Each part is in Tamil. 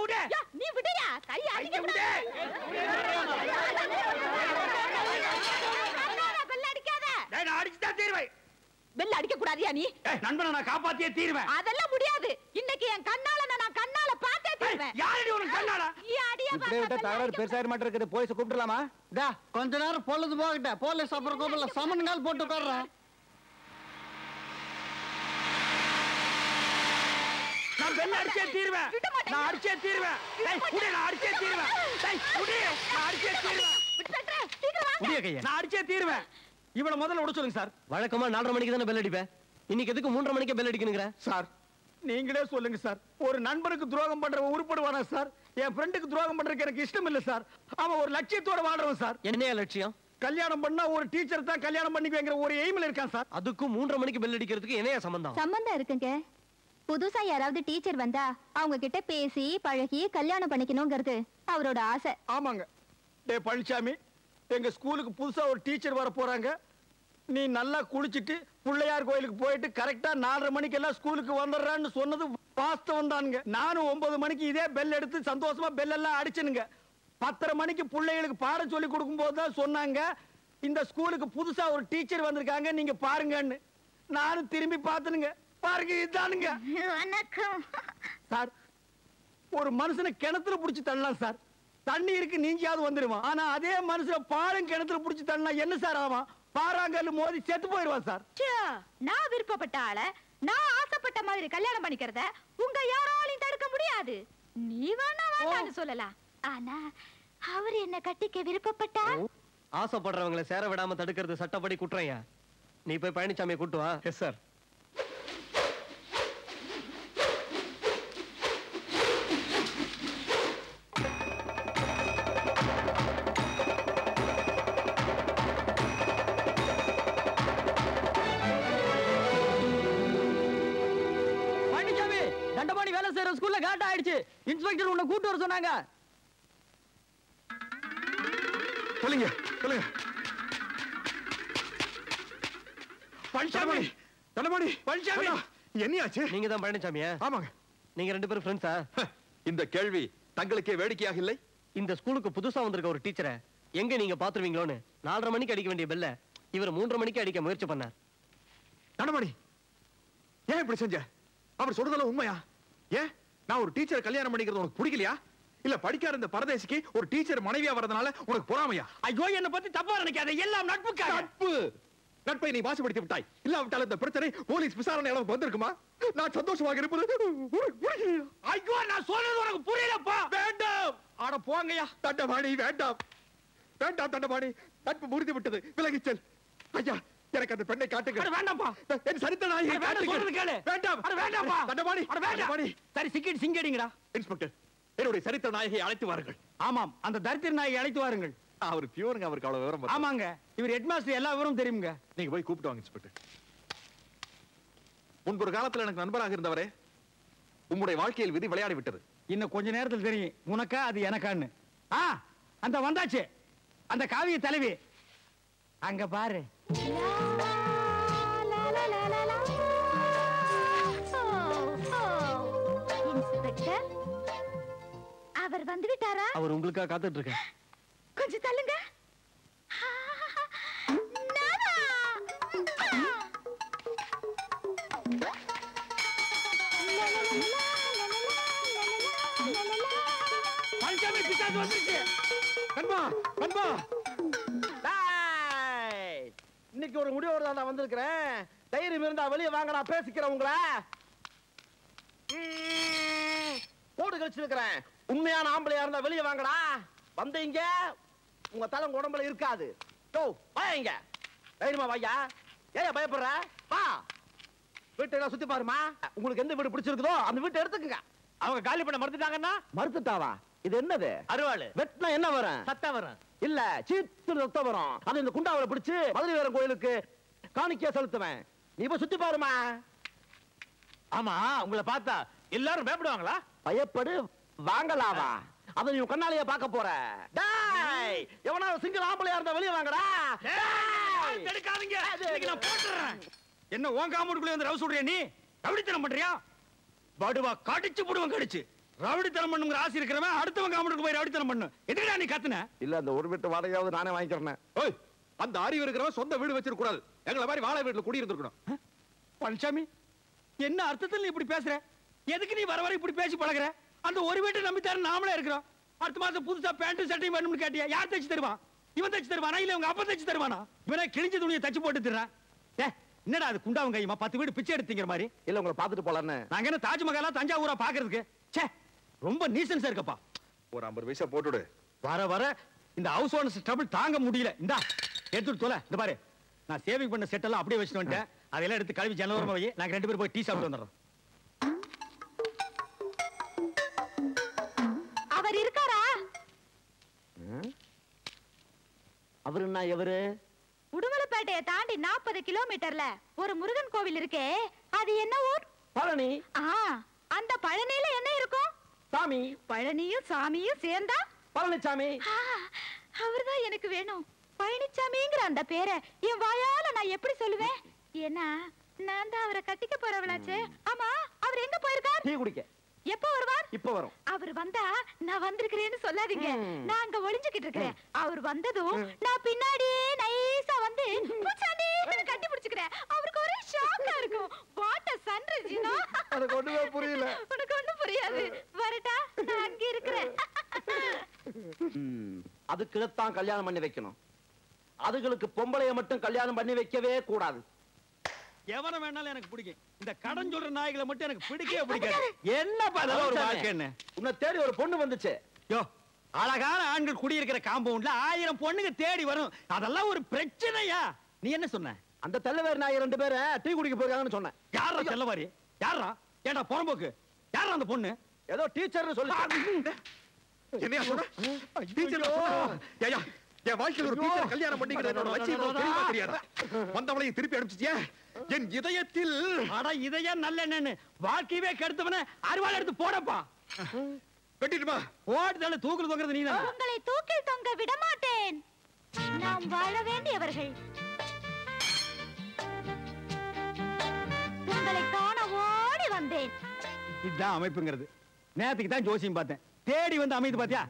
விடு. நீ விடுயா, கை அடிக்க விடு. பெல் அடிக்காத. நான் அடிச்சுதான் தீர்வேன். பெல் அடிக்க கூடாதியா நீ? நண்பனை நான் காப்பாத்தியே தீர்வேன். அதெல்லாம் முடியாது. இன்னைக்கு என் கண்ணால நான் கண்ணால பார்த்தே தீர்வேன். யாரடி உனக்கு கண்ணால? நீ அடியா இப்படியே விட்டா தகராறு பெருசாக மாட்டே இருக்குது. போலீஸ் கூப்பிடலாமா? டா கொஞ்ச நேரம் பொழுது போகட்ட. போலீஸ் அப்புறம் கோபல சமன்கால் போட்டு உட்கார்றேன். நான் பெல் அடிச்சே தீர்வேன். நான் அடிச்சே தீர்வேன். நான் அடிச்சே தீர்வேன். நான் அடிச்சே தீர்வேன். நான் அடிச்சே தீர்வேன். இவனை முதல்ல விட சொல்லுங்க சார். வழக்கமா 4:30 மணிக்கு தானே பெல் அடிப்பேன். இன்னைக்கு எதுக்கு 3:30 மணிக்கு பெல் அடிக்கணுங்கிற? சார் நீங்களே சொல்லுங்க சார். ஒரு நண்பருக்கு துரோகம் பண்றவன் உருப்படுவானா சார்? என் ஃப்ரெண்டுக்கு துரோகம் பண்றதுக்கு எனக்கு இஷ்டம் இல்ல சார். அவன் ஒரு லட்சியத்தோட வாழ்றவன் சார். என்னையா லட்சியம்? கல்யாணம் பண்ணா ஒரு டீச்சர் தான் கல்யாணம் பண்ணிக்குவேங்கிற ஒரு எய்ம்ல இருக்கான் சார். அதுக்கும் 3:30 மணிக்கு பெல் அடிக்கிறதுக்கு என்னையா சம்பந்தம்? சம்பந்தம் இருக்குங்க. புதுசா யாராவது டீச்சர் வந்தா அவங்க கிட்ட பேசி பழகி கல்யாணம் பண்ணிக்கணுங்கிறது அவரோட ஆசை. ஆமாங்க. டே பழனிசாமி, எங்க ஸ்கூலுக்கு புதுசா ஒரு டீச்சர் வர போறாங்க. நீ நல்லா குளிச்சிட்டு பிள்ளையார் கோயிலுக்கு போயிட்டு கரெக்டா 4:30 மணிக்கு எல்லாம் ஸ்கூலுக்கு வந்துடுறான்னு சொன்னது வாஸ்தவம் தானுங்க. நானும் 9 மணிக்கு இதே பெல் எடுத்து சந்தோஷமா பெல் எல்லாம் அடிச்சுனுங்க. 10:30 மணிக்கு பிள்ளைகளுக்கு பாடம் சொல்லி கொடுக்கும் போதுதான் சொன்னாங்க இந்த ஸ்கூலுக்கு புதுசா ஒரு டீச்சர் வந்திருக்காங்க, நீங்க பாருங்கன்னு. நானும் திரும்பி பார்த்துனுங்க. பாருங்க இதுதானுங்க. வணக்கம் சார், ஒரு மனுஷனை கிணத்துல புடிச்சு தள்ளலாம் சார், தண்ணி இருக்கு நீஞ்சியாவது வந்துருவான். ஆனா அதே மனுஷனை பாலும் கிணத்துல புடிச்சு தள்ளனா என்ன சார் ஆவான்? பாறாங்கல்ல மோதி செத்து போயிடுவான் சார். நான் விருப்பப்பட்ட ஆள நான் ஆசைப்பட்ட மாதிரி கல்யாணம் பண்ணிக்கிறத உங்க யாராலையும் தடுக்க முடியாது. நீ வேணா வேண்டான்னு சொல்லலாம். ஆனா அவர் என்ன கட்டிக்க விருப்பப்பட்டா ஆசைப்படுறவங்களை சேர விடாம தடுக்கிறது சட்டப்படி குற்றம்யா. நீ போய் பழனிசாமியை கூட்டு வா. Yes sir. தண்டபாணி வேலை செய்யற ஸ்கூல்ல காட்ட ஆயிடுச்சு. இன்ஸ்பெக்டர் உன்னை கூட்டு வர சொன்னாங்க. சொல்லுங்க சொல்லுங்க. பழனிசாமி, தண்டபாணி, பழனிசாமி, என்னையாச்சு? நீங்க தான் பழனிசாமியா? ஆமாங்க. நீங்க 2 பேரும் ஃப்ரெண்ட்ஸா? இந்த கேள்வி தங்களுக்கே வேடிக்கையாக இல்லை? இந்த ஸ்கூலுக்கு புதுசா வந்திருக்க ஒரு டீச்சரை எங்க நீங்க பாத்துருவீங்களோன்னு 4:30 மணிக்கு அடிக்க வேண்டிய பெல்ல இவர் 3:30 மணிக்கு அடிக்க முயற்சி பண்ணார். தண்டபாணி, ஏன் இப்படி செஞ்ச? அவர் சொல்றதெல்லாம் உண்மையா? ஏன் நான் ஒரு டீச்சர் கல்யாணம் பண்ணிக்கிறது உனக்கு பிடிக்கலையா? இல்ல படிக்காத இந்த பரதேசிக்கு ஒரு டீச்சர் மனைவியா வரதுனால உனக்கு பொறாமையா? ஐயோ, என்ன பத்தி தப்பா நினைக்காத. எல்லாம் நட்புக்காக. நட்பு நட்பை நீ வாசிப்படுத்தி விட்டாய். இல்லாவிட்டால் இந்த பிரச்சனை போலீஸ் விசாரணை அளவுக்கு வந்திருக்குமா? நான் சந்தோஷமாக இருப்பது. ஐயோ, நான் சொல்றது உனக்கு புரியலப்பா. வேண்டாம். ஆட போங்கய்யா. தண்டபாணி வேண்டாம், வேண்டாம் தண்டபாணி. நட்பு முறிந்து விட்டது, விலகிச் செல். ஐயா, எனக்கு அந்த பெண்ணை காட்டுங்க. வேண்டாம்ப்பா. என் சரித்திர நாயகி காட்டுங்க. வேண்டாம். வேண்டாம்ப்பா. தண்டபாணி, தண்டபாணி. சரி, சிக்கெட் சிங்கடிங்கடா. இன்ஸ்பெக்டர், என்னுடைய சரித்திர நாயகியை அழைத்து வாருங்கள். ஆமாம், அந்த தரித்திர நாயகி அழைத்து வாருங்கள். அவர் பியூருங்க, அவருக்கு அவ்வளவு விவரம். ஆமாங்க, இவர் ஹெட்மாஸ்டர், எல்லா விவரம் தெரியுங்க. நீங்க போய் கூப்பிட்டு வாங்க இன்ஸ்பெக்டர். முன்பொரு காலத்துல எனக்கு நண்பராக இருந்தவரே, உம்முடைய வாழ்க்கையில் விதி விளையாடி விட்டது. இன்னும் கொஞ்ச நேரத்தில் தெரியும் உனக்கா அது எனக்கான்னு. அந்த வந்தாச்சு, அந்த காவிய தலைவி. அங்க பாரு. இன்ஸ்பெக்டர், அவர் வந்து விட்டாரா? அவர் உங்களுக்காக காத்துட்டு இருக்க. கொஞ்சம் தள்ளுங்க. இன்னைக்கு ஒரு முடிவோட தான் நான் வந்திருக்கிறேன். தைரியம் இருந்தா வெளியே வாங்க, நான் பேசிக்கிறேன். உங்களை போடு கழிச்சிருக்கிறேன். உண்மையான ஆம்பளையா இருந்தா வெளியே வாங்கடா. வந்தீங்க உங்க தலை உடம்புல இருக்காது. வாங்க, தைரியமா வாயா. ஏன் பயப்படுற? வா, வீட்டை சுத்தி பாருமா. உங்களுக்கு எந்த வீடு பிடிச்சிருக்குதோ அந்த வீட்டை எடுத்துக்கங்க. அவங்க காலி பண்ண மறுத்துட்டாங்கன்னா? மறுத்துட்டாவா? இது என்னது? அருவாள். வெட்டினா என்ன வரும்? சத்தம் வரும். இல்ல, சீத்து ரத்தம் வரும். அது இந்த குண்டாவில பிடிச்சு மதுரை வீரன் கோயிலுக்கு காணிக்கையா செலுத்துவேன். நீ போய் சுத்தி பாருமா. ஆமா, உங்களை பார்த்தா எல்லாரும் பயப்படுவாங்களா? பயப்படு வாங்கலாவா? அதை நீ கண்ணாலேயே பார்க்க போற. டேய், எவனாவது சிங்கிள் ஆம்பளையா இருந்தா வெளியே வாங்கடா. எடுக்காதீங்க, நான் போட்டுறேன். என்ன உன் காம்பவுண்டுக்குள்ள வந்து ரவு சொல்றியா? நீ கவிடித்தனம் பண்றியா? படுவா கடிச்சு போடுவேன். கடிச்சு ரவுடித்தனம் பண்ணுங்கிற ஆசை இருக்கிறவன் அடுத்தவன் காமெண்ட்டுக்கு போய் ரவுடித்தனம் பண்ணு. எதுக்குடா நீ கத்துன? இல்ல அந்த ஒரு வீட்டு வாடகையாவது நானே வாங்கிக்கிறேன். ஓய், அந்த அறிவு இருக்கிறவன் சொந்த வீடு வச்சிருக்க கூடாது. எங்களை மாதிரி வாழை வீட்டுல குடி இருந்திருக்கணும். பழனிசாமி, என்ன அர்த்தத்தில் நீ இப்படி பேசுற? எதுக்கு நீ வர வர இப்படி பேசி பழகுற? அந்த ஒரு வீட்டை நம்பித்தாரு நாமளே இருக்கிறோம். அடுத்த மாசம் புதுசா பேண்ட் சட்டையும் வேணும்னு கேட்டியா? யார் தைச்சு தருவான்? இவன் தைச்சு தருவானா இல்ல உங்க அப்பா தைச்சு தருவானா? இவனே கிழிஞ்ச துணியை தச்சு போட்டு தர்றான். என்னடா அது குண்டாவும் கையுமா 10 வீடு பிச்சை எடுத்தீங்கிற மாதிரி? இல்ல உங்களை பாத்துட்டு போலான்னு. நாங்க என்ன தாஜ்மஹாலா தஞ்சாவூரா பாக்குறதுக்கு? ச்சே, ரொம்ப நீசன்ஸா இருக்கப்பா. ஒரு 50 பைசா போட்டுடு. வர வர இந்த ஹவுஸ் ஓனர்ஸ் ட்ரபிள் தாங்க முடியல. இந்தா எடுத்துட்டு தொலை. இந்த பாரு, நான் சேவிங் பண்ண செட் எல்லாம் அப்படியே வச்சுட்டு வந்துட்டேன். அதெல்லாம் எடுத்து கழுவி ஜன்னலோரமா வை. நாங்க 2 பேரும் போய் டீ சாப்பிட்டு வந்துடுறோம். அவர் இருக்காரா? அவரு என்ன எவரு? உடுமலைப்பேட்டையை தாண்டி 40 கிலோமீட்டர்ல ஒரு முருகன் கோவில் இருக்கே, அது என்ன ஊர்? பழனி. அந்த பழனியில என்ன இருக்கும்? சாமி. பழனியும் சாமியும் சேர்ந்தா பழனிசாமி. அவர்தான் எனக்கு வேணும். பழனிசாமிங்கிற அந்த பேரை என் வாயால நான் எப்படி சொல்லுவேன்? ஏன்னா நான் தான் அவரை கட்டிக்க போறவளாச்சே. ஆமா, அவர் எங்க போயிருக்கார்? டீ குடிக்க. எப்ப வருவார்? இப்ப வரும். அவர் வந்தா நான் வந்திருக்கிறேன்னு சொல்லாதீங்க. நான் அங்க ஒளிஞ்சுக்கிட்டு இருக்கிறேன். அவர் வந்ததும் நான் பின்னாடியே நைஸா வந்து பூச்சாண்டின்னு கட்டி பிடிச்சுக்கிறேன். அவருக்கு ஒரே ஷாக்கா இருக்கும். What a sunrise, you know? எனக்கு ஒண்ணுமே புரியல. உனக்கு ஒண்ணும் புரியாது. வரட்டா, நான் அங்க இருக்கிறேன். அதுக்குதான் கல்யாணம் பண்ணி வைக்கணும். அதுகளுக்கு பொம்பளைய மட்டும் கல்யாணம் பண்ணி வைக்கவே கூடாது. எவன வேணாலும் எனக்கு பிடிக்கும். இந்த கடன் சொல்ற நாய்களை மட்டும் எனக்கு பிடிக்கவே பிடிக்காது. என்னப்பா அதெல்லாம் ஒரு வாழ்க்கை? என்ன உன்னை தேடி ஒரு பொண்ணு வந்துச்சு. யோ, அழகான ஆண்கள் குடியிருக்கிற காம்பவுண்ட்ல 1000 பொண்ணுங்க தேடி வரும். அதெல்லாம் ஒரு பிரச்சனையா? நீ என்ன சொன்ன? அந்த தெல்லவேர் நாய் 2 பேரை டீ குடிக்க போயிருக்காங்கன்னு சொன்னேன். யாரா தெல்லவாரி? யாரா? ஏண்டா புறம்போக்கு? யாரா அந்த பொண்ணு? ஏதோ டீச்சர்னு சொல்லி. என்னையா சொல்ற? டீச்சர் ஐயா, என் வாழ்க்கையில ஒரு டீச்சர் கல்யாணம் பண்ணிக்கிறது என்னோட லட்சியம் தெரியுமா தெரியாதா? வந்தவளையும் திருப்பி அனுப்பிச்சிட்டியா? என் இதயத்தில் அட இதயம் நல்ல என்னன்னு வாழ்க்கையவே கெடுத்தவன அருவாள் எடுத்து போடப்பா. வெட்டிடுமா? ஓடுதல தூக்குல தொங்குறது நீதான். உங்களை தூக்கில் தொங்க விட மாட்டேன். நாம் வாழ வேண்டியவர்கள். உங்களை காண ஓடி வந்தேன். இதுதான் அமைப்புங்கிறது. நேத்துக்கு தான் ஜோசியம் பார்த்தேன். தேடி வந்து அமைது பாத்தியா?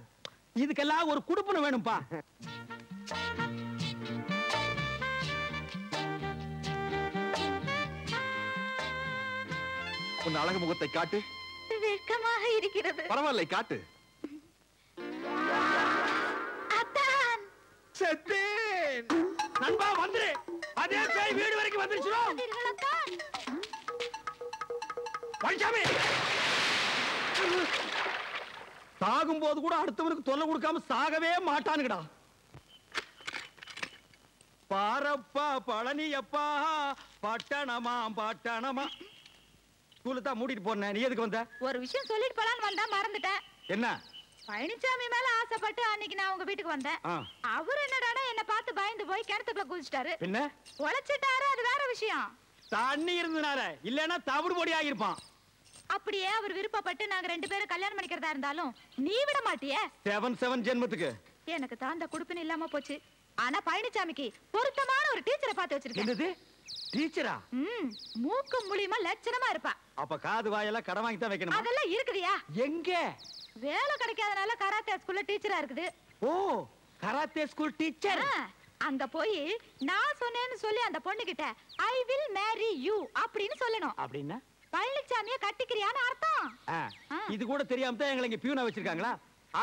இதுக்கெல்லாம் ஒரு குடுப்பன வேணும்பா. உன் அழகு முகத்தை காட்டு. வெட்கமாக இருக்கிறது. பரவாயில்லை, காட்டு. அத்தான், செத்தேன். நண்பா வந்துரு. அதே பேய் வீடு வரைக்கும் வந்துருச்சு. வந்தீர்கள் அத்தான். பழனிசாமி, சாகும் போது கூட அடுத்தவனுக்கு தொல்லை கொடுக்காம சாகவே மாட்டானுங்கடா. பாரப்பா பழனியப்பா பட்டணமா பட்டணமா. ஸ்கூல்ல தான் மூடிட்டு போறேன். நீ எதுக்கு வந்த? ஒரு விஷயம் சொல்லிட்டு போலான்னு வந்தா மறந்துட்டேன். என்ன? பழனிசாமி மேல ஆசைப்பட்டு அன்னைக்கு நான் உங்க வீட்டுக்கு வந்தேன். அவர் என்னடானா என்ன பார்த்து பயந்து போய் கிணத்துக்குள்ள குதிச்சிட்டாரு. என்ன? உழைச்சிட்டாரு, அது வேற விஷயம். தண்ணி இருந்தனால, இல்லன்னா தவிடு பொடி ஆகிருப்பான். அப்படியே அவர் விருப்பப்பட்டு நாங்க 2 பேரும் கல்யாணம் பண்ணிக்கிறதா இருந்தாலும் நீ விட மாட்டியே. 7 ஜென்மத்துக்கு எனக்கு தான் அந்த குடுப்பின இல்லாம போச்சு. ஆனா பழனிசாமிக்கு பொருத்தமான ஒரு டீச்சரை பார்த்து வச்சிருக்கேன். என்னது? டீச்சரா? மூக்கு மூலியமா லட்சணமா இருப்பா. அப்ப காது வாயெல்லாம் கடன் வாங்கி தான் வைக்கணும். அதெல்லாம் இருக்குதியா? எங்க? வேலை கிடைக்காதனால கராத்தே ஸ்கூல்ல டீச்சரா இருக்குது. ஓ, கராத்தே ஸ்கூல் டீச்சர். அங்க போய் நான் சொன்னேன்னு சொல்லி அந்த பொண்ணு கிட்ட ஐ வில் மேரி யூ அப்படின்னு சொல்லணும். அப்படின்னா பழனிசாமிய கட்டிக்கிறியான்னு அர்த்தம். இது கூட தெரியாம தான் எங்களை இங்க பியூனா வச்சிருக்காங்களா?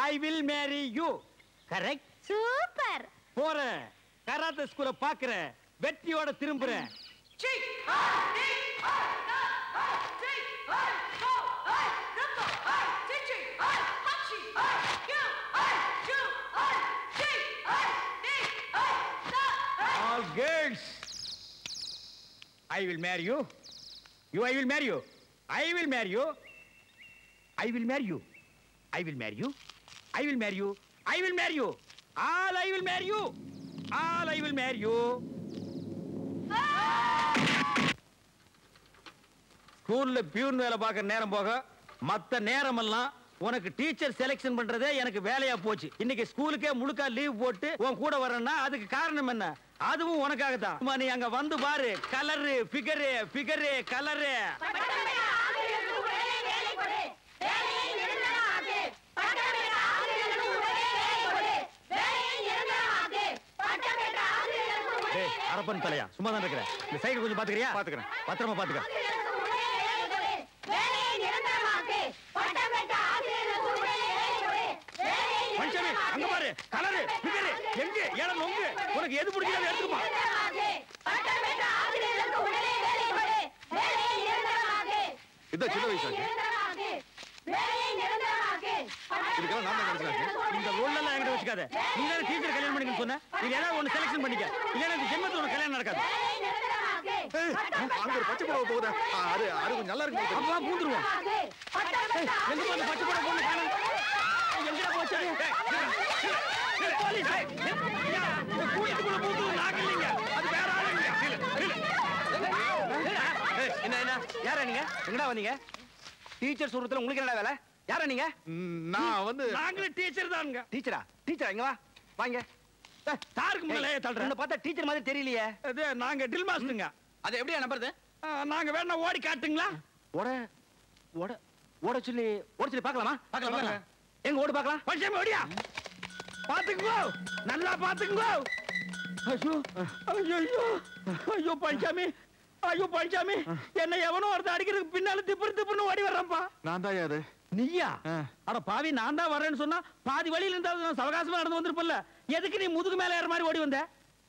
I will marry you. Correct. Super. போற கராத்தே ஸ்கூல பாக்குற, வெற்றியோட திரும்புறேன். All girls, I will marry you. I will marry you. I will marry you. I will marry you. I will marry you. I will marry you. I will marry you. All I will marry you. All I will marry you. ஸ்கூல்ல பியூன் வேலை பார்க்க நேரம் போக மத்த நேரம் எல்லாம் உனக்கு டீச்சர் செலக்ஷன் பண்றதே எனக்கு வேலையா போச்சு. இன்னைக்கு ஸ்கூலுக்கே முழுக்கா லீவ் போட்டு உன் கூட வரேன்னா அதுக்கு காரணம் என்ன? அதுவும் உனக்காக தான். நீ அங்க வந்து பாரு. Colour, figure, colour. அரப்பன் தலையா சும்மா தான் இருக்கிறேன். இந்த சைடு கொஞ்சம் பாத்துக்கிறியா? பாத்துக்கிறேன். பத்திரமா பாத்துக்க. பஞ்சமி அங்க பாரு, கலரு பிகரு எங்க ஏழை நொங்கு, உனக்கு எது பிடிச்சதோ எடுத்துப்பா. இந்த சின்ன வயசாச்சு இதுக்கெல்லாம் நான் தான் கிடைச்சாச்சு. இந்த ரோல் எல்லாம் என்கிட்ட வச்சுக்காத. நீ தானே டீச்சர் கல்யாணம் பண்ணிக்கன்னு சொன்ன. இது ஏதாவது ஒண்ணு செலக்ஷன் பண்ணிக்க, இல்லைன்னா இந்த ஜென்மத்துல உனக்கு கல்யாணம் நடக்காது. அங்க ஒரு பச்சை புடவை போகுதா? அது அது கொஞ்சம் நல்லா இருக்கு. அப்பா பூந்துருவோம். எங்க போய் பச்சை புடவை போட்டு காணும். எங்கடா போச்சு? போலீஸ் இந்த கூட்டத்துக்குள்ள பூந்து நாங்க இல்லைங்க, அது வேற ஆளுங்க. என்ன என்ன யாரா நீங்க? எங்கடா வந்தீங்க? டீச்சர் சொல்றதுல உங்களுக்கு என்னடா வேலை? யாரா நீங்க? நான் வந்து நாங்களே டீச்சர் தானுங்க. டீச்சரா டீச்சரா இங்க வா வாங்க. தாருக்கு முன்னாலே தள்ளுறேன். உன்னை பார்த்தா டீச்சர் மாதிரி தெரியலையே. அது நாங்க ட்ரில் மாஸ்டருங்க. அது எப்படியா நம்புறது? நாங்க வேணா ஓடி காட்டுங்களா? ஓட ஓட ஓட சொல்லி பார்க்கலாமா? பார்க்கலாம். எங்க ஓடு பார்க்கலாம். பச்சை ஓடியா? பாத்துக்கோ, நல்லா பாத்துக்கோ. ஐயோ ஐயோ ஐயோ பஞ்சாமி, ஐயோ பஞ்சாமி, என்ன எவனோ ஒருத்தர் அடிக்கிறதுக்கு பின்னால திப்புன்னு ஓடி வர்றப்பா. நான் தான் அது. நீயா? அட பாவி, நான் தான் வரேன்னு சொன்னா பாதி வழியில இருந்தாலும் சவகாசமா நடந்து வந்திருப்பல்ல. எதுக்கு நீ முதுகு மேல ஏற மாதிரி ஓடி வந்த?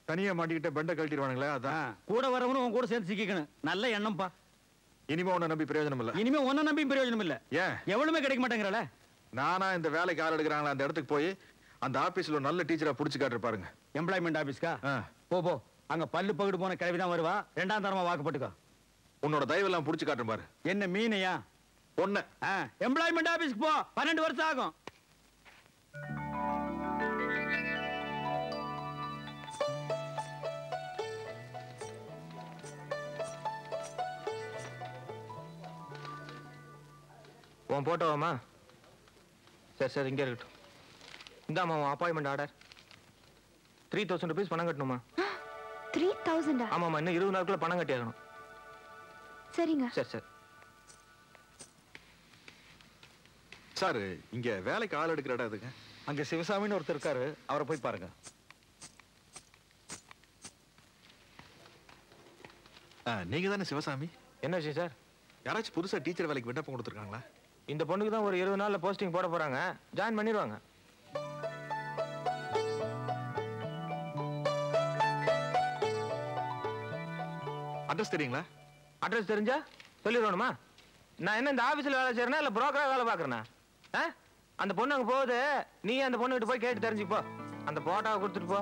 தனியா மாட்டிக்கிட்ட பெண்டை கழட்டிடுவானுங்களே அதான். கூட வரவனும் உன் கூட சேர்ந்து சிக்கிக்கணும். நல்ல எண்ணம்ப்பா. இனிமே உன்னை நம்பி பிரயோஜனம் இல்ல. இனிமே உன்னை நம்பி பிரயோஜனம் இல்ல. ஏன்? எவ்வளவுமே கிடைக்க மாட்டேங்கிறல. நானா இந்த வேலைக்கு ஆள் எடுக்கிறாங்களா அந்த இடத்துக்கு போய் அந்த ஆபீஸ்ல நல்ல டீச்சரா புடிச்சு காட்டுற பாருங்க. எம்ப்ளாய்மெண்ட் ஆபீஸ்க்கா? போ போ, அங்க பல்லு பகுடு போன கிழவிதான் வருவா. ரெண்டாம் தரமா வாக்குப்பட்டுக்கோ. உன்னோட தயவெல்லாம் புடிச்சு காட்டுற பாரு. என்ன மீனையா? ஒண்ணு எம்ப்ளாய்மெண்ட் ஆபீஸ்க்கு போ. 12 வருஷம் ஆகும். உன் போட்டோவாமா? சரி இங்கே இருக்கட்டும். இந்தாம்மா உன் அப்பாயின்மெண்ட் ஆர்டர். 3000 rupees பணம் கட்டணுமா? 3000? ஆமாம்மா, இன்னும் 20 நாளுக்குள்ள பணம் கட்டி ஆகணும். சரிங்க. சரி சார், இங்க வேலைக்கு ஆள் எடுக்கிற இடம் எதுங்க? அங்க சிவசாமின்னு ஒருத்தர் இருக்காரு, அவரை போய் பாருங்க. நீங்க தானே சிவசாமி? என்ன விஷயம் சார்? யாராச்சும் புதுசா டீச்சர் வேலைக்கு விண்ணப்பம் கொடுத்துருக்காங்களா? இந்த பொண்ணுக்கு தான் ஒரு 20 நாள்ல போஸ்டிங் போட போறாங்க. ஜாயின் பண்ணிடுவாங்க. அட்ரஸ் தெரியுங்களா? அட்ரஸ் தெரிஞ்சா சொல்லிடுவோமா? நான் என்ன இந்த ஆபீஸ்ல வேலை செய்யறேனா இல்ல புரோக்கரா வேலை பாக்குறேனா? அந்த பொண்ணு அங்க போகுது, நீ அந்த பொண்ணு கிட்ட போய் கேட்டு தெரிஞ்சுப்போ. அந்த போட்டோவை கொடுத்துட்டு போ.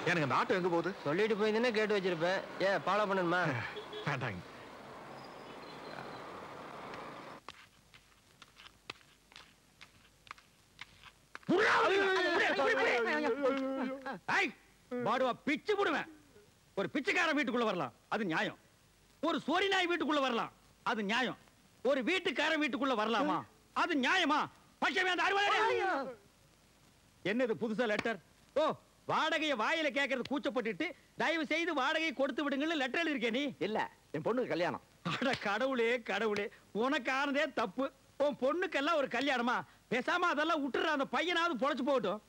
எனக்கு அந்த ஆட்டோ எங்க போகுது? சொல்லிட்டு போயிருந்தேன்னா கேட்டு வச்சிருப்பேன். ஏன் ஃபாலோ பண்ணணுமா? வேண்டாங்க. பாடுவா பிச்சு போடுவேன். ஒரு பிச்சைக்காரன் வீட்டுக்குள்ள வரலாம், அது நியாயம். ஒரு சோரி நாய் வீட்டுக்குள்ள வரலாம், அது நியாயம். ஒரு வீட்டுக்காரன் வீட்டுக்குள்ள வரலாமா? அது நியாயமா? பச்சை அந்த அறுவடை. என்னது புதுசா லெட்டர்? ஓ, வாடகையை வாயில கேட்கறது கூச்சப்பட்டுட்டு தயவு செய்து வாடகையை கொடுத்து விடுங்கன்னு லெட்டர் எழுதிருக்கே நீ? இல்ல, என் பொண்ணுக்கு கல்யாணம். அட கடவுளே கடவுளே, உனக்கு ஆனதே தப்பு. உன் பொண்ணுக்கெல்லாம் ஒரு கல்யாணமா? பேசாம அதெல்லாம் விட்டுற, அந்த பையனாவது பொழைச்சு போகட்டும்.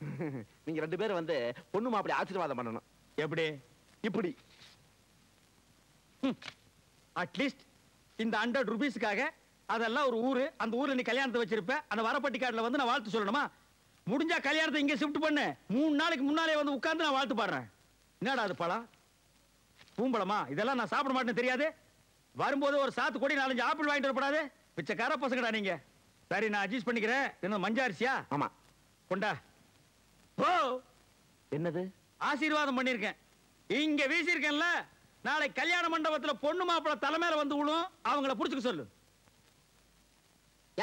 நீங்க 2 பேரும் வந்து பொண்ணு மாப்பிள்ளை ஆசீர்வாதம் பண்ணணும். எப்படி? இப்படி அட்லீஸ்ட் இந்த 100 rupeesக்காக அதெல்லாம் ஒரு ஊரு, அந்த ஊர்ல நீ கல்யாணத்தை வச்சிருப்ப. அந்த வரப்பட்டி கார்டுல வந்து நான் வாழ்த்து சொல்லணுமா? முடிஞ்சா கல்யாணத்தை இங்க ஷிஃப்ட் பண்ணு. 3 நாளைக்கு முன்னாலே வந்து உட்கார்ந்து நான் வாழ்த்து பாடுறேன். என்னடா அது பழம்? பூம்பழமா? இதெல்லாம் நான் சாப்பிட மாட்டேன்னு தெரியாது? வரும்போது ஒரு சாத்து கொடி 4-5 ஆப்பிள் வாங்கிட்டு வரப்படாது? பிச்சைக்கார பசங்கடா நீங்க. சரி, நான் அட்ஜஸ்ட் பண்ணிக்கிறேன். என்ன மஞ்சாரிசியா? ஆமா. கொண்டா. ஓ, என்னது? ஆசீர்வாதம் பண்ணிருக்கேன். இங்க வீசிருக்கேன்ல, நாளை கல்யாண மண்டபத்துல பொண்ணு மாப்பிள தலைமையில வந்து விழும். அவங்கள புடிச்சுக்க சொல்லு.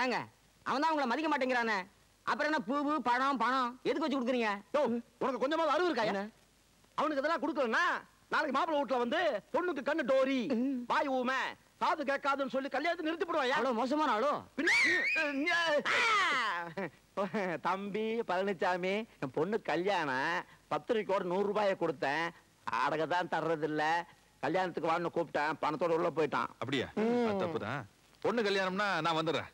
ஏங்க, அவன் தான் உங்களை மதிக்க மாட்டேங்கிறானே, அப்புறம் என்ன பூவு பழம் பணம் எதுக்கு வச்சு கொடுக்குறீங்க? உனக்கு கொஞ்சமாவது அறிவு இருக்கா? என்ன அவனுக்கு இதெல்லாம் கொடுக்கலன்னா நாளைக்கு மாப்பிள்ளை வீட்டுல வந்து பொண்ணுக்கு கண்ணு டோரி, வாய் ஊமை, காது கேட்காதுன்னு சொல்லி கல்யாணத்தை நிறுத்தி போடுவாயா? அவ்வளவு மோசமான ஆளோ? தம்பி பழனிசாமி, என் பொண்ணு கல்யாணம், பத்திரிக்கையோட 100 ரூபாயை கொடுத்தேன். அடக தான் தர்றது இல்ல. கல்யாணத்துக்கு வான்னு கூப்பிட்டேன், பணத்தோட உள்ள போயிட்டான். அப்படியா? அது தப்புதான். பொண்ணு கல்யாணம்னா நான் வந்துடுறேன்.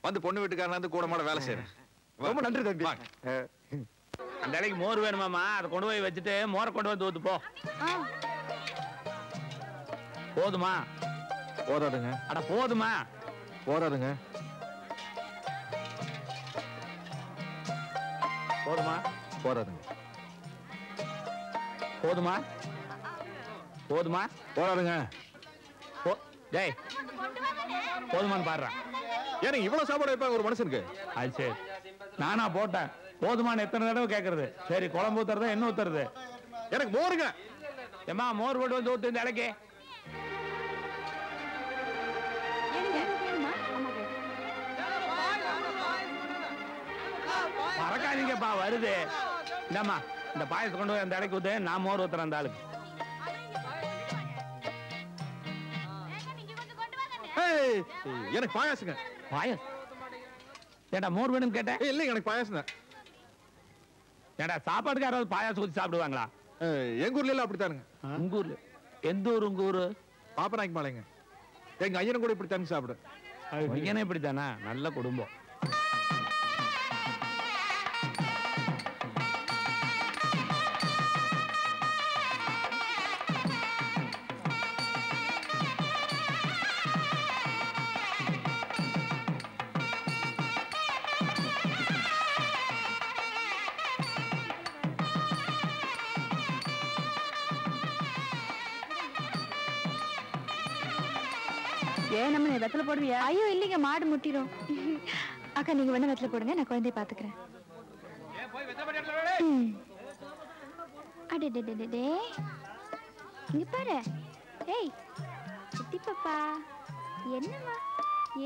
வந்து பொண்ணு வீட்டுக்காரன் வந்து கூட மாட வேலை செய்யறேன். ரொம்ப நன்றி தம்பி. அந்த இலைக்கு மோர் வேணுமாமா, அதை கொண்டு போய் வச்சுட்டு மோரை கொண்டு வந்து ஊத்து போ. போதுமா? போதாதுங்க. அட போதுமா? போதாதுங்க. போதுமா? போதாதுங்க. போதுமா? போதுமா? போதாதுங்க. டேய் போதுமான்னு பாடுறான். ஏன்னா இவ்வளவு சாப்பாடு வைப்பாங்க ஒரு மனுஷனுக்கு? அது சரி, நானா போட்டேன். போதுமான்னு எத்தனை தடவை கேட்கறது? சரி, குழம்பு ஊத்துறதா என்ன ஊத்துறது? எனக்கு மோருங்க. ஏமா மோர் போட்டு வந்து ஊத்து இந்த இலைக்கு. மறக்காதீங்கப்பா, வருது. இந்தாம்மா இந்த பாயசம் கொண்டு போய் அந்த இலைக்கு ஊத்து, நான் மோர் ஊத்துறேன் அந்த ஆளுக்கு. எனக்கு பாயாசுங்க. பாயசம்? ஏண்டா மோர் வேணும்னு கேட்டேன். இல்லைங்க, எனக்கு பாயாசம் தான். ஏண்டா சாப்பாட்டுக்கு யாராவது பாயாசம் ஊத்தி சாப்பிடுவாங்களா? எங்க ஊர்ல எல்லாம் அப்படித்தானுங்க. உங்க ஊர்ல? எந்த ஊர் உங்க ஊரு? பாப்பநாய்க்கு மாலைங்க. எங்க ஐயனும் கூட இப்படி தானே சாப்பிடு. ஐயனே இப்படித்தானா? நல்ல குடும்பம். ஏன் நம்ம வெத்தலை போடுவியா? ஐயோ இல்லைங்க, மாடு முட்டிரும். அக்கா நீங்க வேணா வெத்தலை போடுங்க, நான் குழந்தைய பாத்துக்கிறேன். அடடடடடே, இங்க பாரு. ஏய் சித்தி பாப்பா, என்னம்மா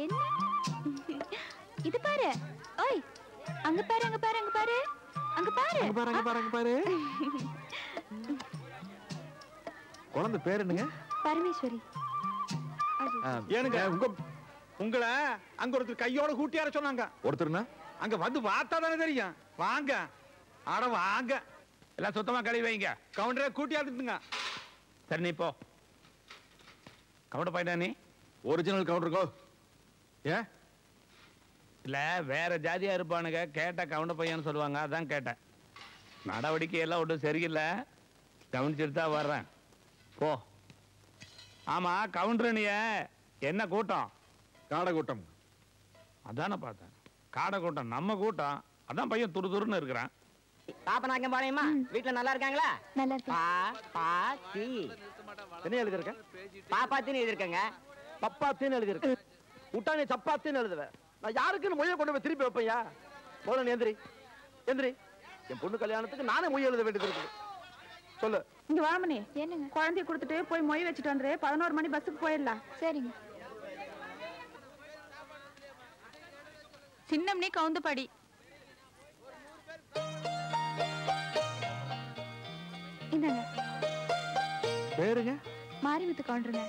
என்ன இது பாரு? ஓய் அங்க பாரு, அங்க பாரு, அங்க பாரு, அங்க பாரு, அங்க பாரு, அங்க பாரு, அங்க பாரு. குழந்தை பேர் என்னங்க? பரமேஸ்வரி. ஏனுங்க உங்களை அங்க ஒருத்தர் கையோட கூட்டியார சொன்னாங்க. ஒருத்தர்னா? அங்க வந்து பார்த்தா தானே தெரியும். வாங்க, அட வாங்க. எல்லாம் சுத்தமா கழுவி வைங்க. கவுண்டரை கூட்டியாந்துட்டுங்க. சரி நீ போ. கவுண்டர் பையனா நீ? ஒரிஜினல் கவுண்டருக்கோ? ஏன் இல்ல வேற ஜாதியா இருப்பானுங்க, கேட்ட கவுண்டர் பையன்னு சொல்லுவாங்க, அதான் கேட்டேன். நடவடிக்கை எல்லாம் ஒன்றும் சரியில்லை, கவனிச்சுட்டு தான் வர்றேன். போ. ஆமா கவுண்டர், நீ என்ன கூட்டம்? காடை கூட்டம். அதானே பார்த்தேன், காடை கூட்டம். நம்ம கூட்டம் அதான். பையன் துரு துருன்னு இருக்கிறான். பாப்பநாயக்கம் பாளையம்மா, வீட்டுல நல்லா இருக்காங்களா? நல்லா இருக்கு. பாப்பாத்தி என்ன எழுதிருக்க? பாப்பாத்தின்னு எழுதிருக்கங்க. பப்பாத்தின்னு எழுதிருக்க. விட்டா நீ சப்பாத்தின்னு எழுதுவேன். நான் யாருக்குன்னு மொழியை கொண்டு போய் திருப்பி வைப்பையா? போல எந்திரி எந்திரி. என் பொண்ணு கல்யாணத்துக்கு நானே மொழி எழுத வேண்டியது இருக்குது. சொல்லு. இங்க வாமனே. என்னங்க? குழந்தைய கொடுத்துட்டு போய் மொய் வச்சுட்டு வந்துரு. 11 மணி பஸ்ஸுக்கு போயிடலாம். சரிங்க. சின்னம்னே கவுந்து படி. இந்தாங்க. பேருங்க? மாரிமுத்து கவுண்டருங்க.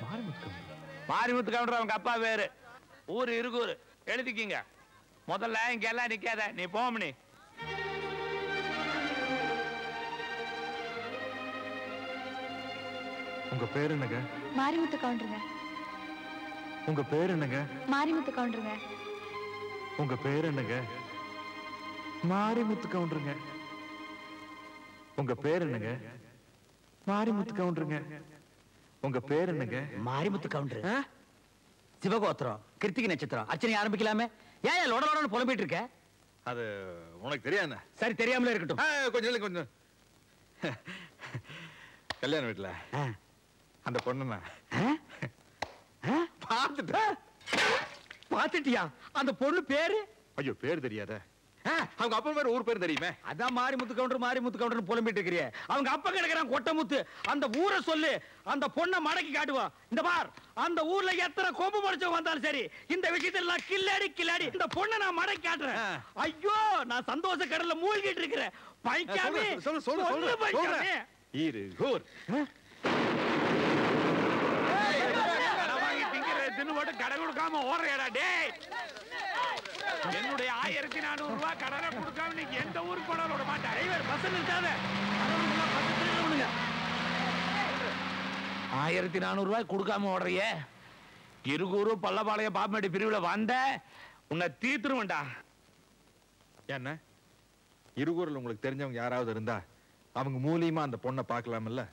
மாரிமுத்து கவுண்டர். மாரிமுத்து கவுண்டர் அவங்க அப்பா பேரு. ஊரு இருக்கூரு, எழுதிக்கிங்க. முதல்ல இங்க எல்லாம் நிக்காத, நீ போமணி. உங்க பேர் என்னங்க? மாரிமுத்து கவுண்டருங்க. உங்க பேர் என்னங்க? மாரிமுத்து கவுண்டருங்க. உங்க பேர் என்னங்க? மாரிமுத்து கவுண்டருங்க. உங்க பேர் என்னங்க? மாரிமுத்து கவுண்டருங்க. உங்க பேர் என்னங்க? மாரிமுத்து கவுண்டர். சிவகோத்திரம், கிருத்திகை நட்சத்திரம். அர்ச்சனை ஆரம்பிக்கலாமே. ஏன் லொடலோடன்னு புலம்பிட்டு இருக்க? அது உனக்கு தெரியாது. சரி, தெரியாமலே இருக்கட்டும். கொஞ்சம் இல்லை, கொஞ்சம். கல்யாண வீட்டுல அந்த பொண்ணு பாத்துட்டியா? அந்த பொண்ணு பேரு? ஐயோ, பேர் தெரியாத. அவங்க அப்பா பேர், ஊர் பேர் தெரியுமே. அதான் மாரிமுத்து கவுண்டர், மாரிமுத்து கவுண்டர் புலம்பிட்டு இருக்கிறிய. அவங்க அப்பா கிடக்குறான் கொட்டமுத்து. அந்த ஊரை சொல்லு, அந்த பொண்ணை மடக்கி காட்டுவான். இந்த பார், அந்த ஊர்ல எத்தனை கொம்பு முடிச்சவங்க வந்தாலும் சரி, இந்த விஷயத்துல நான் கில்லாடி கில்லாடி இந்த பொண்ணை நான் மடக்கி காட்டுறேன். ஐயோ, நான் சந்தோஷ கடல்ல மூழ்கிட்டு இருக்கிறேன். பைக்காமே சொல்லு சொல்லு சொல்லு பைக்காமே இரு கூர். தின்னு போட்டு கடை கொடுக்காம ஓடுறேடா டேய். என்னுடைய 1400 ரூபாய் கடனை கொடுக்காம நீங்க எந்த ஊருக்கு போனாலும் விட மாட்டேன். Driver bus நிறுத்தாத. 1400 ரூபாய் கொடுக்காம ஓடுறியே. இருகூரு பள்ளபாளையம் பாப்பமேடு பிரிவுல வந்த உன்னை தீத்துருவேன்டா. என்ன இருகூரில் உங்களுக்கு தெரிஞ்சவங்க யாராவது இருந்தா அவங்க மூலியமா அந்த பொண்ணை பார்க்கலாம்ல?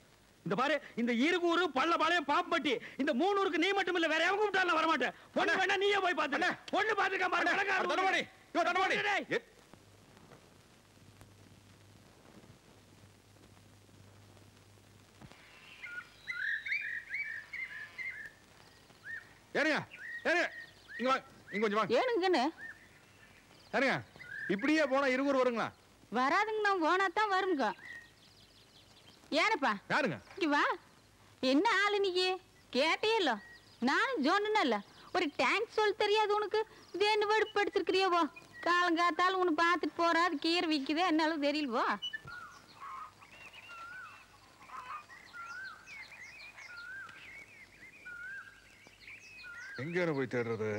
இந்த பாரு, இந்த இருகூரு பள்ளபாளையம் பாப்பட்டி இந்த 3 ஊருக்கு நீ மட்டும் இல்ல, வேற எவங்க கூப்பிட்டாலும் வர மாட்டேன். பொண்ணு வேணா நீயே போய் பாத்து. பொண்ணு பாத்துக்க பாரு. தண்டபாணி ஏனுங்க இங்க வாங்க, இங்க கொஞ்சம் வாங்க. ஏனுங்கன்னு ஏனுங்க இப்படியே போனா இருகூர் வருங்களா? வராதுங்க, நான் போனாதான் வருங்க. ஏனப்பா யாருங்க? இங்க வா. என்ன ஆளு நீங்க கேட்டே இல்ல? நானும் சொன்னேன்ல, ஒரு டேங்க் சொல்ல தெரியாது உனக்கு. இது என்ன வெடுப்படுத்திருக்கிறியவோ? காலங்காத்தாலும் உன்னை பார்த்துட்டு போறா, அது கீரை விற்குதே என்னாலும் தெரியலவோ. எங்க போய் தேடுறது?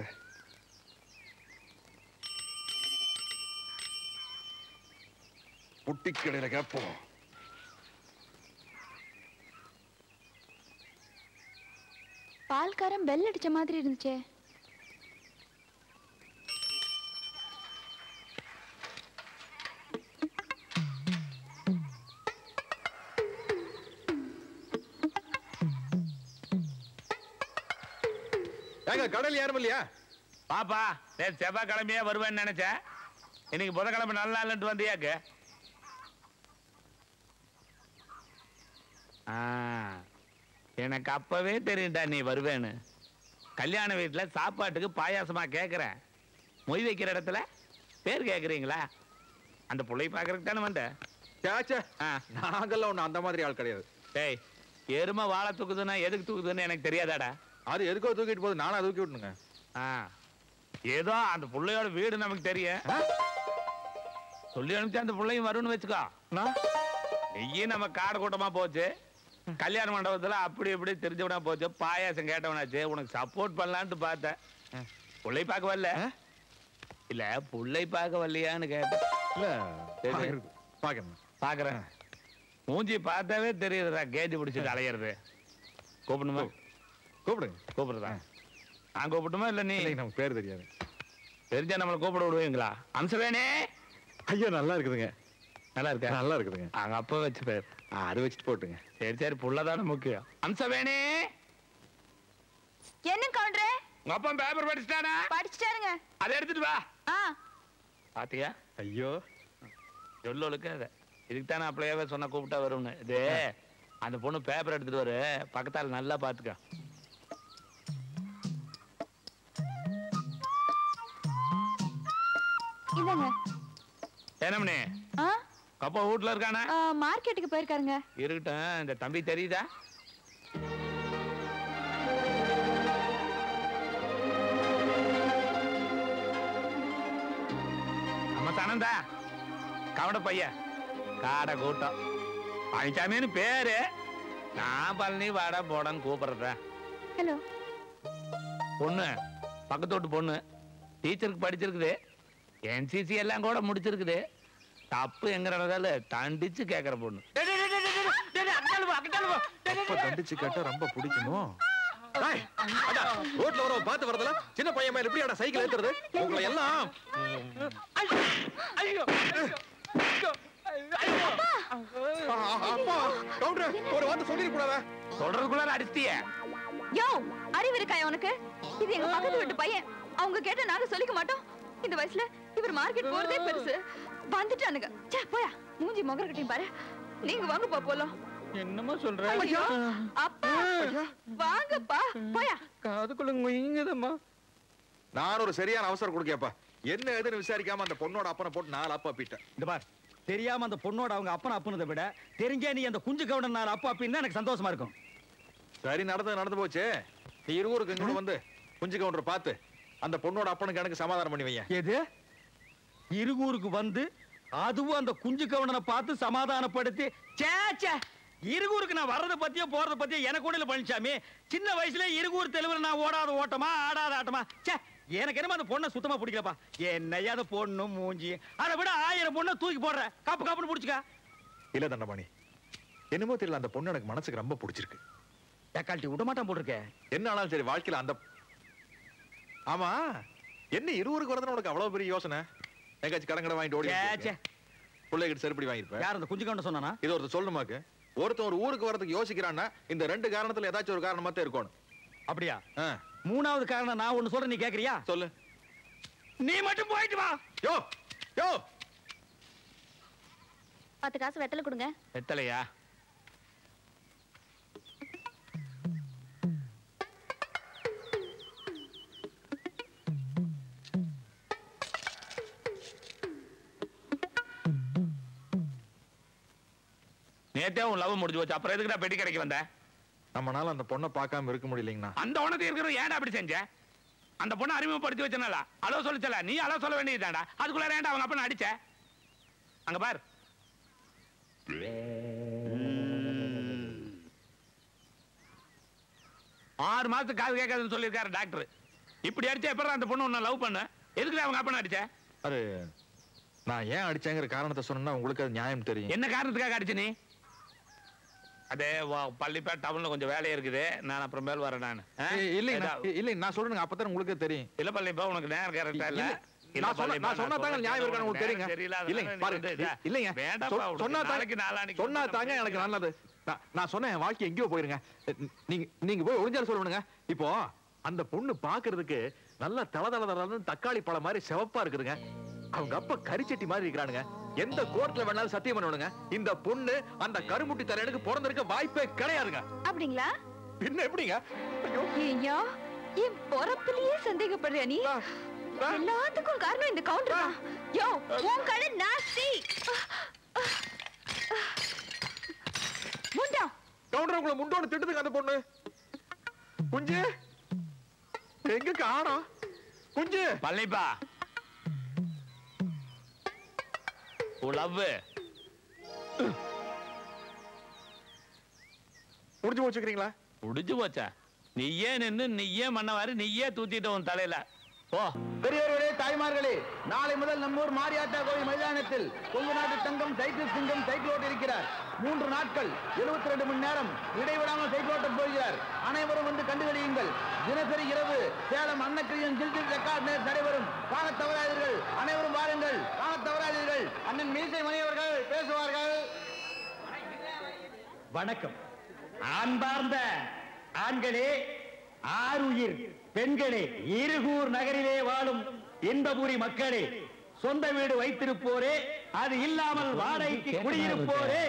புட்டி கடையில கேட்போம். பால்காரன் பெல் அடிச்ச மாதிரி இருந்துச்சே. கடல் யாரும் இல்லையா? பாப்பா செவ்வாய்க்கிழமையா வருவேன்னு நினைச்சேன். இன்னைக்கு புதன்கிழமை நல்லா இல்லைன்ட்டு வந்தியாக்கு. எனக்கு அப்பவே தெரியும்டா நீ வருவேன்னு. கல்யாண வீட்டுல சாப்பாட்டுக்கு பாயாசமா கேக்குறேன். மொய் வைக்கிற இடத்துல பேர் கேக்குறீங்களா? அந்த பிள்ளை பாக்குறதுக்கு தானே வந்த. நாங்கெல்லாம் ஒண்ணு அந்த மாதிரி ஆள் கிடையாது. டேய், எருமை வாழை தூக்குதுன்னா எதுக்கு தூக்குதுன்னு எனக்கு தெரியாதாடா? அது எதுக்கோ தூக்கிட்டு போகுது, நானும் தூக்கி விட்டுனுங்க. ஏதோ அந்த பிள்ளையோட வீடு நமக்கு தெரியும். சொல்லி அனுப்பிச்சு அந்த பிள்ளையும் வரும்னு வச்சுக்கோ. நெய்யும் நம்ம காடு கூட்டமா போச்சு. கல்யாண மண்டபத்துல அப்படி இப்படி தெரிஞ்சவனா போச்சு. பாயாசம் கேட்டவனாச்சு. உனக்கு சப்போர்ட் பண்ணலான்ட்டு பார்த்தேன். பிள்ளை பார்க்க வரல இல்ல, பிள்ளை பார்க்க வரலையான்னு கேட்டேன். பாக்குறேன். மூஞ்சி பார்த்தாவே தெரியுதுடா, கேஜி பிடிச்சிட்டு அலையிறது. கூப்பிடணுமா? கூப்பிடுங்க. கூப்பிடுறதா? நான் கூப்பிட்டுமா இல்ல நீ? நமக்கு பேர் தெரியாது. தெரிஞ்சா நம்மளை கூப்பிட விடுவீங்களா? அம்சவேணே. ஐயோ நல்லா இருக்குதுங்க. நல்லா இருக்கா? நல்லா இருக்குதுங்க. அங்க அப்ப வச்சு பேர் அது வச்சுட்டு போட்டுங்க. சரி சரி, புள்ளதான முக்கியம். அம்சவேணே. என்ன கவுண்டரே? உங்க அப்பா பேப்பர் படிச்சுட்டானா? படிச்சுட்டாருங்க. அதை எடுத்துட்டு வா. பாத்தியா? ஐயோ சொல்லலுக்கு அதை இதுக்கு தானே அப்படியே சொன்ன கூப்பிட்டா வரும்னு. இது அந்த பொண்ணு பேப்பர் எடுத்துட்டு வரு, பக்கத்தால நல்லா பாத்துக்க. இல்லங்க. ஏனம்னே கப்பா வீட்டுல இருக்கானே? மார்க்கெட்டுக்கு போயிருக்காருங்க. இருக்கட்டும். இந்த தம்பி தெரியுதா? நம்ம சனந்தா கவட பையன், காடை கூட்டம். பழனிசாமின்னு பேரு. நான் பழனி வாட போடன்னு கூப்பிடுறேன். ஹலோ. பொண்ணு பக்கத்து வீட்டு பொண்ணு, டீச்சருக்கு படிச்சிருக்குது. NCC எல்லாம் கூட முடிச்சிருக்குது. தப்பு எங்கிறதால தண்டிச்சு கேக்குற பொண்ணு. தண்டிச்சு கேட்டா ரொம்ப பிடிக்கணும். ரோட்ல வர பார்த்து வரதுல சின்ன பையன் மேல எப்படி சைக்கிள் ஏத்துறது? உங்களை எல்லாம் அப்பா கவுண்டர் ஒரு வார்த்தை சொல்லிருக்கூடாத. சொல்றதுக்குள்ள அடிச்சிட்டியே. யோ, அறிவு இருக்கா உனக்கு? இது எங்க பக்கத்து வீட்டு பையன். அவங்க கேட்ட நாங்க சொல்லிக்க மாட்டோம். இந்த வயசுல இவர் மார்க்கெட் போறதே பெருசு. வந்துட்டானுங்க. சே போயா, மூஞ்சி மொகரக்கட்டையும் பாரு. நீங்க வாங்கப்பா போலாம். என்னமா சொல்ற? அப்பா வாங்கப்பா போயா. காதுக்குள்ள முயங்குதம்மா. நான் ஒரு சரியான அவசரம் கொடுக்கப்பா. என்ன எதுன்னு விசாரிக்காம அந்த பொண்ணோட அப்பனை போட்டு 4 அப்பா பீட்டேன். இந்த பார், தெரியாம அந்த பொண்ணோட அவங்க அப்பனை அப்புனதை விட தெரிஞ்சே நீ அந்த குஞ்சு கவுடன் 4 அப்பா அப்படின்னு எனக்கு சந்தோஷமா இருக்கும். சரி, நடந்து போச்சு. நீ இருவருக்கு இங்க வந்து குஞ்சு கவுண்டர் பார்த்து அந்த பொண்ணோட அப்பனுக்கு எனக்கு சமாதானம் பண்ணி வைங்க. எது? இருகூருக்கு வந்து அதுவும் அந்த குஞ்சு கவுண்டனை பார்த்து சமாதானப்படுத்தி? சேச்சே, இருகூருக்கு நான் வர்றத பத்தியோ போறத பத்தியோ எனக்கு கூட இல்ல பழனிசாமி. சின்ன வயசுல இருகூர் தெலுங்குல நான் ஓடாத ஓட்டமா ஆடாத ஆட்டமா. சே, எனக்கு என்னமா அந்த பொண்ணை சுத்தமா பிடிக்கலப்பா. என்னையா அந்த பொண்ணு மூஞ்சி, அதை விட 1000 பொண்ணை தூக்கி போடுற. காப்பு காப்புன்னு பிடிச்சுக்க. இல்ல தண்டபாணி, என்னமோ தெரியல, அந்த பொண்ணு எனக்கு மனசுக்கு ரொம்ப பிடிச்சிருக்கு. தக்காளி விட மாட்டான் போட்டிருக்க. என்ன ஆனாலும் சரி வாழ்க்கையில அந்த ஆமா என்ன 20 வரதுன்னு உனக்கு அவ்வளவு பெரிய யோசனை? எங்காச்சும் கடன் வாங்கிட்டு ஓடி பிள்ளைகிட்ட செருப்படி வாங்கிருப்பேன். யார் அந்த குஞ்சு கவுண்ட சொன்னானா? இது ஒருத்தர் சொல்லணுமாக்கு. ஒருத்தன் ஒரு ஊருக்கு வரதுக்கு யோசிக்கிறான்னா இந்த 2 காரணத்துல ஏதாச்சும் ஒரு காரணமா தான் இருக்கணும். அப்படியா? 3வது காரணம் நான் ஒண்ணு சொல்றேன், நீ கேக்குறியா? சொல்லு. நீ மட்டும் போயிட்டு வா. யோ யோ 10 காசு வெத்தலை கொடுங்க. வெத்தலையா? நேத்தே உன் லவ் முடிஞ்சு போச்சு, அப்புறம் எதுக்குடா பெட்டி கடைக்கு வந்த? நம்மனால அந்த பொண்ணை பார்க்காம இருக்க முடியலங்கண்ணா. அந்த உனக்கு இருக்கிற ஏன்டா அப்படி செஞ்ச? அந்த பொண்ணை அறிமுகப்படுத்தி வச்சனால அலோ சொல்லிச்சல, நீ அலோ சொல்ல வேண்டியதுதான்டா. அதுக்குள்ள ஏன்டா அவங்க அப்பா அடிச்ச? அங்க பார். 6 மாசத்துக்கு காது கேட்காதுன்னு சொல்லியிருக்காரு டாக்டர். இப்படி அடிச்சா எப்பறம் அந்த பொண்ணு உன்னை லவ் பண்ண? எதுக்குடா அவங்க அப்பா அடிச்ச? அரே, நான் ஏன் அடிச்சேங்கிற காரணத்தை சொன்னா உங்களுக்கு அது நியாயம் தெரியும். என்ன காரணத்துக்காக அடிச்ச நீ? அதே பள்ளிப்பேட் டவுன்ல கொஞ்சம் வேலையா இருக்குது, நான் அப்புறம் மேல் வரேன். நான் இல்ல நான் சொல்றேன், அப்பதான் உங்களுக்கு தெரியும். இல்ல பள்ளிப்பா, உனக்கு நேரம் கரெக்டா இல்ல. நான் சொன்னா தாங்க நியாயம் இருக்கான்னு உங்களுக்கு தெரியுங்க. இல்லைங்க பாருங்க, இல்லைங்க சொன்னா தாங்க எனக்கு நல்லது. நான் சொன்னேன் என் வாழ்க்கை எங்கேயோ போயிருங்க. நீங்க போய் ஒளிஞ்சாலும் சொல்லுங்க. இப்போ அந்த பொண்ணு பாக்குறதுக்கு நல்லா தளதள தக்காளி பழம் மாதிரி சிவப்பா இருக்குதுங்க. அவங்க அப்பா கரிச்சட்டி மாதிரி இருக்கிறானுங்க. எந்த கோர்ட்ல வேணாலும் சத்தியம் பண்ணுவானுங்க, இந்த பொண்ணு அந்த கருமுட்டி தலையனுக்கு பிறந்திருக்க வாய்ப்பே கிடையாதுங்க. அப்படிங்களா? பின்ன எப்படிங்க? ஐயோ, என் பொறப்புலயே சந்தேகப்படுறியா நீ? எல்லாத்துக்கும் காரணம் இந்த கவுண்டர் தான். யோ, உன் கடை நாஸ்தி. முண்டா கவுண்டர் உங்களை முண்டோன்னு திட்டுதுங்க அந்த பொண்ணு. குஞ்சு எங்க காணோம்? குஞ்சு பள்ளிப்பா, லவ் முடிஞ்சு போச்சுக்கிறீங்களா? முடிஞ்சு போச்சா? நீயே நின்னு நீயே மண்ணவாரு நீயே தூத்திட்ட உன் தலையில. போ. பெரியவர்களே, தாய்மார்களே, நாளை முதல் நம்மூர் மாரியாத்தா கோயில் மைதானத்தில் கொங்கு நாட்டு தங்கம் சைக்கிள் சிங்கம் சைக்கிள் ஓட்ட இருக்கிறார். 3 நாட்கள் 72 மணி நேரம் இடைவிடாமல் சைக்கிள் ஓட்ட போகிறார். அனைவரும் வந்து கண்டுகளியுங்கள். தினசரி இரவு சேலம் அன்னக்கிரியம் ஜில்ஜில் ரெக்கார்ட் நேர் நடைபெறும். காண தவறாதீர்கள். அனைவரும் வாருங்கள், காண தவறாதீர்கள். அண்ணன் மீசை மணி அவர்கள் பேசுவார்கள். வணக்கம். அன்பார்ந்த ஆண்களே, ஆருயிர் பெண்களே, இருகூர் நகரிலே வாழும் இன்பபுரி மக்களே, சொந்த வீடு வைத்திருப்போரே, அது இல்லாமல் வாடகைக்கு குடியிருப்போரே,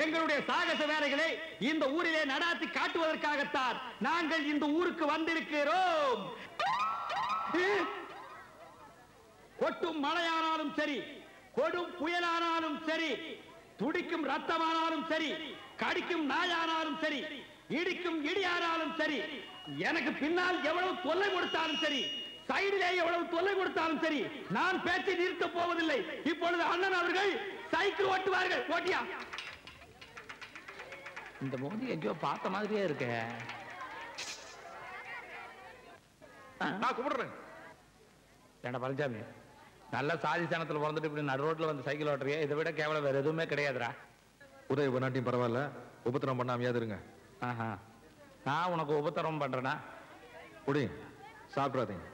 எங்களுடைய சாகச வேலைகளை இந்த ஊரிலே நடாத்தி காட்டுவதற்காகத்தான் நாங்கள் இந்த ஊருக்கு வந்திருக்கிறோம். கொட்டும் மழையானாலும் சரி, கொடும் புயலானாலும் சரி, துடிக்கும் ரத்தமானாலும் சரி, கடிக்கும் நாயானாலும் சரி, இடிக்கும் இடியானாலும் சரி, எனக்கு பின்னால் எவ்வளவு தொல்லை கொடுத்தாலும் சரி, சைடிலே எவ்வளவு தொல்லை கொடுத்தாலும் சரி, நான் பேச்சை நிறுத்தப் போவதில்லை. இப்பொழுது அண்ணன் அவர்கள் சைக்கிள் ஓட்டுவார்கள். ஓட்டியா? இந்த மோதி எங்கேயோ பார்த்த மாதிரியே இருக்க. நான் கும்பிடுறேன். ஏண்டா பழனிசாமி, நல்ல சாதி சனத்துல பிறந்துட்டு இப்படி நடு ரோட்ல வந்து சைக்கிள் ஓட்டுறியா? இதை விட கேவலம் வேற எதுவுமே கிடையாதுடா. உதவி பண்ணாட்டியும் பரவாயில்ல, உபத்திரம் பண்ணாமையாவது இருங்க. நான் உனக்கு உபத்திரம் பண்றேனா? குடி, சாப்பிடாதீங்க.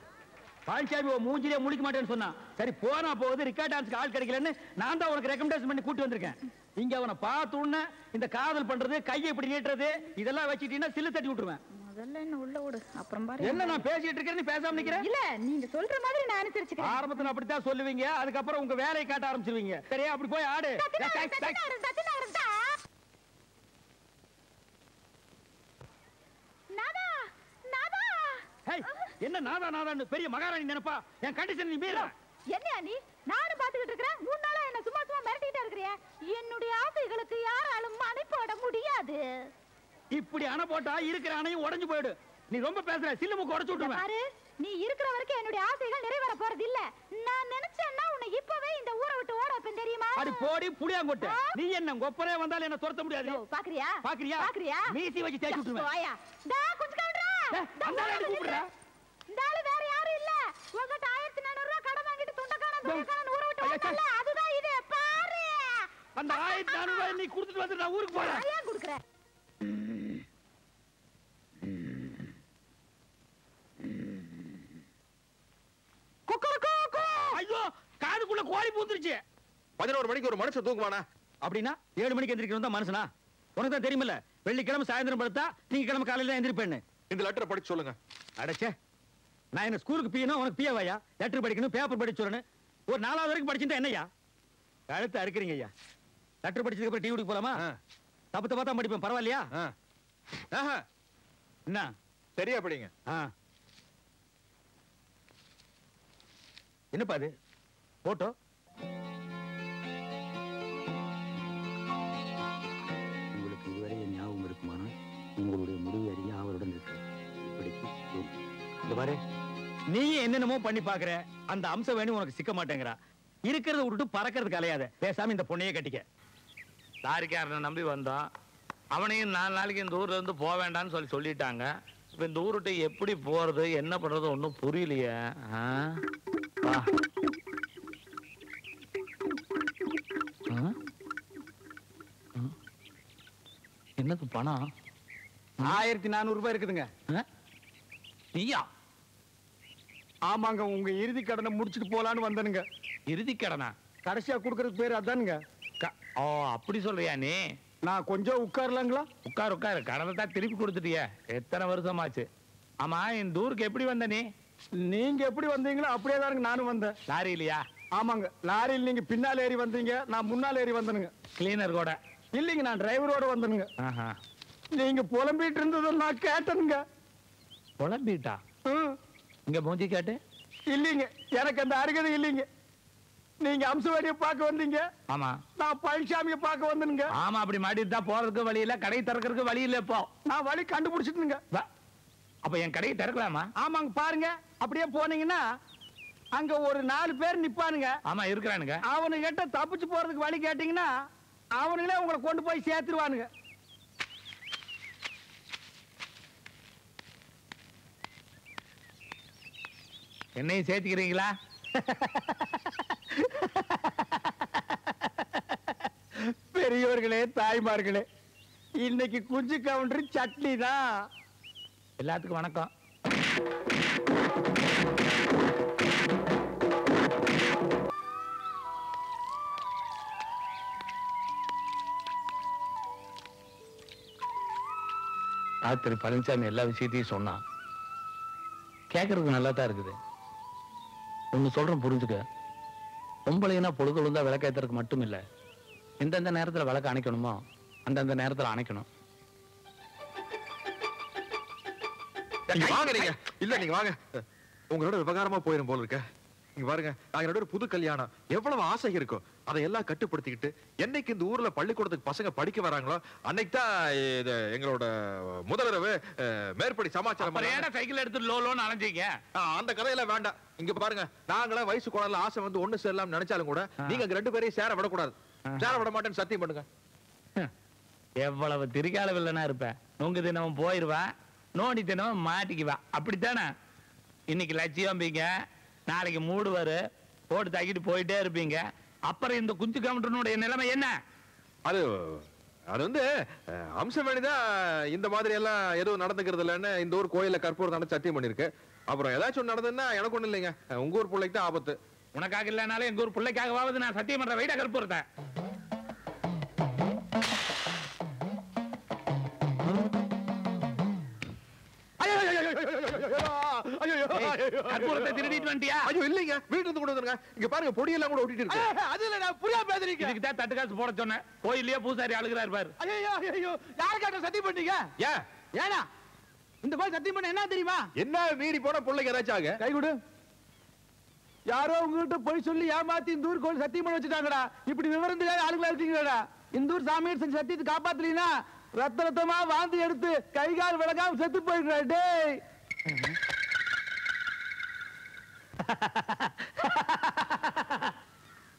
பழனிசாமி மூஞ்சிலே முழிக்க மாட்டேன்னு சொன்னா, சரி போனா போகுது, ரிக்கார்ட் டான்ஸ்க்கு ஆள் கிடைக்கலன்னு நான் தான் உனக்கு ரெக்கமெண்டேஷன் பண்ணி கூட்டி வந்திருக்கேன். இங்க அவனை பார்த்த உடனே இந்த காதல் பண்றது, கையை இப்படி நீட்டுறது, இதெல்லாம் வச்சுட்டீங்கன்னா சில்லு தட்டி விட்டுருவேன். முதல்ல என்ன உள்ள ஓடு, அப்புறம் பாரு. என்ன நான் பேசிட்டு இருக்கேன், நீ பேசாம நிக்கிறேன்? இல்ல, நீங்க சொல்ற மாதிரி நான் அனுசரிச்சுக்கிறேன். ஆரம்பத்துல அப்படித்தான் சொல்லுவீங்க, அதுக்கப்புறம் உங்க வேலையை காட்ட ஆரம்பிச்சிருவீங்க. சரியா? அப்படி போய் ஆடு. என்ன நாதா நாதான்னு பெரிய மகாராணி நினைப்பா? என் கண்டிஷன் நீ மீற. என்ன நீ? நானும் பாத்துக்கிட்டு இருக்கிறேன். 3 நாளா என்ன சும்மா சும்மா மிரட்டிட்டே இருக்கிறியா? என்னுடைய ஆசைகளுக்கு யாராலும் அணை போட முடியாது. இப்படி அணை போட்டா இருக்கிற அணையும் உடைஞ்சு போயிடு. நீ ரொம்ப பேசுற, சில்லு மூக்கு உடைச்சு விட்டுருவேன். பாரு, நீ இருக்கிற வரைக்கும் என்னுடைய ஆசைகள் நிறைவேற போறது இல்ல. நான் நினைச்சேன்னா உன்னை இப்பவே இந்த ஊரை விட்டு ஓட வைப்பேன், தெரியுமா? அடி போடி புளியாங்கொட்டை. நீ என்ன கொப்பரே வந்தாலும் என்ன துரத்த முடியாது. பாக்குறியா? பாக்குறியா? பாக்குறியா? மீசி வச்சு தேய்ச்சு விட்டுருவேன். வாயா. டா குஞ்சு கவுண்டரா. அந்த ஆளை கூப்பிடுறா. இந்த ஆளு வேற யாரும் அதுதான் இது பாரு. அந்த 1400 ரூபாய் நீ கொடுத்துட்டு வந்து நான் ஊருக்கு போறேன். ஏன் குடுக்குறேன்? ஐயோ காதுக்குள்ள கோழி பூந்துருச்சு. 11 மணிக்கு ஒரு மனுஷன் தூங்குவானா? அப்படின்னா 7 மணிக்கு எந்திரிக்கணும் தான் மனுஷனா? உனக்கு தான் தெரியுமில்ல, வெள்ளிக்கிழமை சாயந்தரம் படுத்தா நீங்க கிழமை காலையில தான் எந்திரிப்பேன்னு. இந்த லெட்டரை படிச்சு சொல்லுங்க. அடச்சே, நான் என்ன ஸ்கூலுக்கு பியணும் உனக்கு பியவாயா? லெட்டர் படிக்கணும், பேப்பர் படிச்சு சொல்லணும். ஒரு 4வது வரைக்கும் படிச்சுட்டா என்னய்யா கழுத்து அறுக்கிறீங்க ஐயா? லெட்டர் படிச்சதுக்கு அப்புறம் டிவிக்கு போலாமா? தப்பு தப்பா தான் படிப்பேன், பரவாயில்லையா? என்ன சரியா படிங்க. என்னப்பா அது போட்டோ? உங்களுக்கு இதுவரை என் ஞாபகம் இருக்குமானா உங்களுடைய முடிவு அறிய அவருடன் இருக்கு. இப்படிக்கு இந்த பாரு, நீ என்னென்னமோ பண்ணி பாக்குற, அந்த அம்சம் வேணும் உனக்கு சிக்க மாட்டேங்கிறா. இருக்கிறத விட்டுட்டு பறக்கிறது கலையாத. பேசாம இந்த பொண்ணையே கட்டிக்க. லாரிக்காரனை நம்பி வந்தோம். அவனையும் 4 நாளைக்கு இந்த ஊர்ல இருந்து போக வேண்டாம்னு சொல்லிட்டாங்க. இப்ப இந்த ஊருட்டு எப்படி போறது என்ன பண்றது ஒன்னும் புரியலையே. என்னது பணம்? 1400 ரூபாய் இருக்குதுங்க. நீயா? ஆமாங்க, உங்க இறுதி கடனை முடிச்சிட்டு போலான்னு வந்தனுங்க. இறுதி கடனா? கடைசியா குடுக்கறதுக்கு பேர் அதானுங்க. ஓ அப்படி சொல்றியா நீ? நான் கொஞ்சம் உட்காரலாங்களா? உட்காரு உட்காரு. கடனை தான் திருப்பி கொடுத்துட்டிய. எத்தனை வருஷமாச்சு? ஆமா, இந்த ஊருக்கு எப்படி வந்த நீ? நீங்க எப்படி வந்தீங்களோ அப்படியே தானுங்க நானும் வந்தேன். லாரி இல்லையா? ஆமாங்க, லாரியில் நீங்க பின்னால் ஏறி வந்தீங்க, நான் முன்னால் ஏறி வந்தனுங்க. கிளீனர் கூட? இல்லைங்க, நான் டிரைவரோட வந்தனுங்க. ஆஹா. நீங்க புலம்பிட்டு இருந்ததை நான் கேட்டனுங்க. புலம்பிட்டா? இங்க மூஞ்சி கேட்டு? இல்லைங்க, எனக்கு அந்த அருகதை இல்லைங்க. நீங்க அம்சவாடியை பார்க்க வந்தீங்க. ஆமா. நான் பழனிசாமியை பார்க்க வந்தனுங்க. ஆமா, அப்படி மாட்டிட்டு தான் போறதுக்கு வழி இல்ல, கடை திறக்கிறதுக்கு வழி இல்ல. இப்போ நான் வழி கண்டுபிடிச்சிட்டுங்க. அப்ப என் கடையை திறக்கலாமா? ஆமாங்க, பாருங்க. அப்படியே போனீங்கன்னா அங்க ஒரு 4 பேர் நிப்பானுங்க. ஆமா இருக்கிறானுங்க. அவனு கிட்ட தப்பிச்சு போறதுக்கு வழி கேட்டீங்கன்னா அவனுங்களே உங்களை கொண்டு போய் சேர்த்துருவானுங்க. என்னையும் சேர்த்துக்கிறீங்களா? பெரியவர்களே, தாய்மார்களே, இன்னைக்கு குஞ்சு கவுண்டர் சட்னி தான். எல்லாத்துக்கும் வணக்கம். ராத்திரி பழனிசாமி எல்லா விஷயத்தையும் சொன்னான். கேட்கறதுக்கு நல்லா தான் இருக்குது. ஒன்னு சொல்றேன், புரிஞ்சுக்க. பொம்பளைனா பொழுது விழுந்தா விளக்கேத்துறதுக்கு மட்டும் இல்ல, எந்தெந்த நேரத்துல விளக்க அணைக்கணுமோ அந்தந்த நேரத்துல அணைக்கணும். வாங்க நீங்க. இல்ல நீங்க வாங்க, உங்களோட விவகாரமா போயிரும் போல இருக்க. நீங்க பாருங்க, நாங்க என்னோட புது கல்யாணம் எவ்வளவு ஆசை இருக்கும் அதை எல்லாம் கட்டுப்படுத்திக்கிட்டு என்னைக்கு இந்த ஊர்ல பள்ளிக்கூடத்துக்கு பசங்க படிக்க வராங்களோ அன்னைக்கு தான் எங்களோட முதல்வரவு மேற்படி சமாச்சாரம். சைக்கிள் எடுத்து லோலோன்னு அலைஞ்சீங்க. அந்த கதையெல்லாம் வேண்டாம். இங்க பாருங்க, நாங்களா வயசு குழந்தை ஆசை வந்து ஒண்ணு சேரலாம் நினைச்சாலும் கூட நீங்க 2 பேரையும் சேர விடக்கூடாது. சேர விட மாட்டேன்னு சத்தியம் பண்ணுங்க. எவ்வளவு திரிகால வில்லனா இருப்ப. நொங்கு தினமும் போயிருவா, நோண்டி தினமும் மாட்டிக்குவா. அப்படித்தானே? இன்னைக்கு லட்சியம்பீங்க, நாளைக்கு மூடுவாரு, போட்டு தாக்கிட்டு போயிட்டே இருப்பீங்க. அப்புறம் இந்த குஞ்சு கவுண்டனுடைய நிலைமை என்ன? அது வந்து அம்சவேணிதான் இந்த மாதிரி எல்லாம் எதுவும் நடந்துக்கிறது இல்லைன்னு இந்த ஊர் கோயில கற்பூரம் தானே சத்தியம் பண்ணிருக்கு. அப்புறம் ஏதாச்சும் நடந்ததுன்னா எனக்கு ஒண்ணு இல்லைங்க, உங்க ஊர் பிள்ளைக்கு தான் ஆபத்து. உனக்காக இல்லைனாலும் எங்க ஊர் பிள்ளைக்காகவாவது நான் சத்தியம் பண்ற வைடா கற்பூரத்தை. கற்பூரத்தை திருடிட்டு வந்துட்டியா? ஐயோ இல்லைங்க, வீட்டுல இருந்து கொண்டு வந்துருங்க. இங்க பாருங்க, பொடியெல்லாம் கூட ஒட்டிட்டு இருக்கு. அதுல நான் புரியா பேசுறீங்க. இதுக்கு தான் தட்டு காசு போட சொன்னேன். கோயிலே பூசாரி அழுகிறாரு பாரு. ஐயோ ஐயோ, யாருக்காட்ட சத்தியம் பண்ணீங்க? ஏனா இந்த மாதிரி சத்தியம் பண்ண என்ன தெரியுமா? என்ன மீறி போன பிள்ளைக்கு ஏதாச்சும் ஆக? கை கொடு. யாரோ உங்ககிட்ட போய் சொல்லி ஏமாத்தி இந்த ஊர் கோயில் சத்தியம் பண்ண வச்சுட்டாங்கடா. இப்படி விவரம் தெரியாத ஆளுங்களா இருக்கீங்கடா. இந்த ஊர் சாமியார் செஞ்ச சத்தியத்தை காப்பாத்தலீனா ரத்த ரத்தமா வாந்தி எடுத்து கை கால் விளக்காம செத்து போயிடுறா. டேய்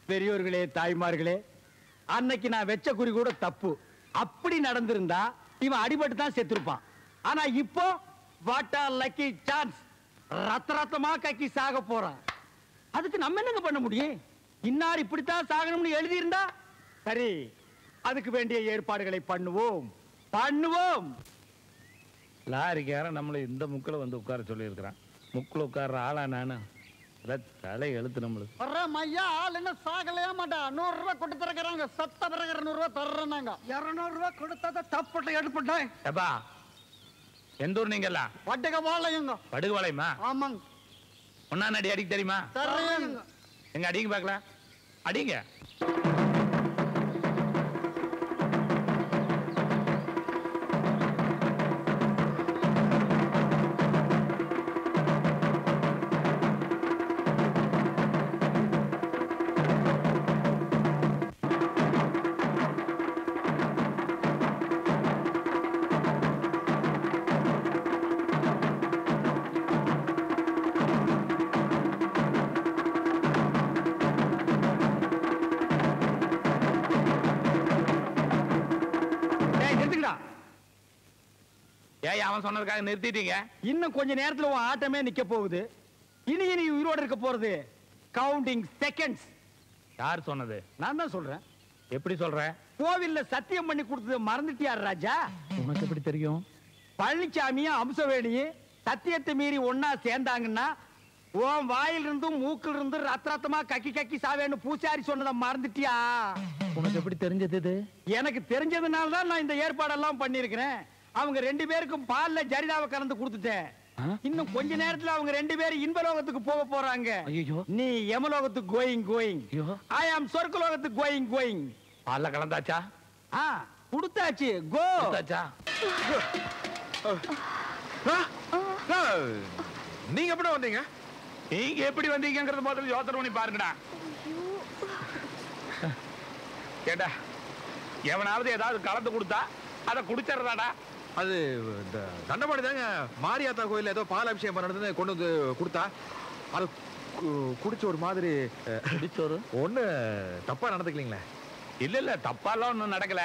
பெரியோர்களே, தாய்மார்களே, அன்னைக்கு நான் வெச்ச குறி கூட தப்பு. அப்படி நடந்திருந்தா இவன் அடிபட்டு தான் செத்துருப்பான். ஆனா இப்போ வாட் ஆ லக்கி சான்ஸ், ரத்த ரத்தமா கக்கி சாக போறான். அதுக்கு நம்ம என்னங்க பண்ண முடியும்? இன்னார் இப்படித்தான் சாகணும்னு எழுதி இருந்தா சரி, அதுக்கு வேண்டிய ஏற்பாடுகளை பண்ணுவோம். லாரிக்காரன் நம்மளை இந்த முக்கில் வந்து உட்கார சொல்லியிருக்கிறான். முக்கில் உட்கார்ற ஆளா நானு? தலை எழுத்து நம்மளுக்கு. ஐயா ஆள் என்ன சாகலையா மாட்டா? 100 ரூபாய் கொடுத்து தரக்குறாங்க. சத்த பிறகு 200 ரூபாய் தர்றாங்க. 200 ரூபாய் கொடுத்தா தப்பட்டு எடுப்பட்டேன். எப்பா எந்த ஊர் நீங்க எல்லாம்? படுகவாளையங்க. படுகவாளையமா? ஆமாங்க. ஒன்னா அடி அடிக்க தெரியுமா? எங்க அடிங்க பாக்கலாம். அடிங்க. அவன் சொன்னதுக்காக நிறுத்திட்டீங்க. இன்னும் கொஞ்ச நேரத்துல உன் ஆட்டமே நிக்க போகுது. இனி உயிரோடு இருக்க போறது கவுண்டிங் செகண்ட்ஸ். யார் சொன்னது? நான் தான் சொல்றேன். எப்படி சொல்ற? கோவில்ல சத்தியம் பண்ணி கொடுத்தது மறந்துட்டியார் ராஜா? உனக்கு எப்படி தெரியும்? பழனிசாமியும் அம்சவேணியும் சத்தியத்தை மீறி ஒன்னா சேர்ந்தாங்கன்னா உன் வாயில இருந்தும் மூக்கில் இருந்து ரத்தமா கக்கி கக்கி சாவேன்னு பூசாரி சொன்னதை மறந்துட்டியா? உனக்கு எப்படி தெரிஞ்சது? எனக்கு தெரிஞ்சதுனால தான் நான் இந்த ஏற்பாடெல்லாம் பண்ணிருக்கிறேன். அவங்க 2 பேருக்கும் பால்ல ஜரிதாவை கலந்து கொடுத்துட்டேன். இன்னும் கொஞ்ச நேரத்துல அவங்க 2 பேரும் இன்பலோகத்துக்கு போக போறாங்க. நீ யமலோகத்துக்கு கோயிங். ஐ ஆம் சொர்க்கலோகத்துக்கு கோயிங். பால்ல கலந்தாச்சா? கொடுத்தாச்சு. கோ. நீங்க எப்படி வந்தீங்க? நீங்க எப்படி வந்தீங்கங்கறது முதல்ல யோசனை பண்ணி பாருங்கடா. கேட்டா எவனாவது ஏதாவது கலந்து கொடுத்தா அதை குடிச்சறதாடா. அது தண்டபாணி தாங்க மாரியாத்தா கோயில்ல ஏதோ பால் அபிஷேகம் பண்ணதுன்னு கொண்டு வந்து கொடுத்தா அது குடிச்ச ஒரு மாதிரி குடிச்சோரு ஒண்ணு தப்பா நடந்துக்கலீங்களே? இல்ல தப்பாலாம் ஒண்ணும் நடக்கல.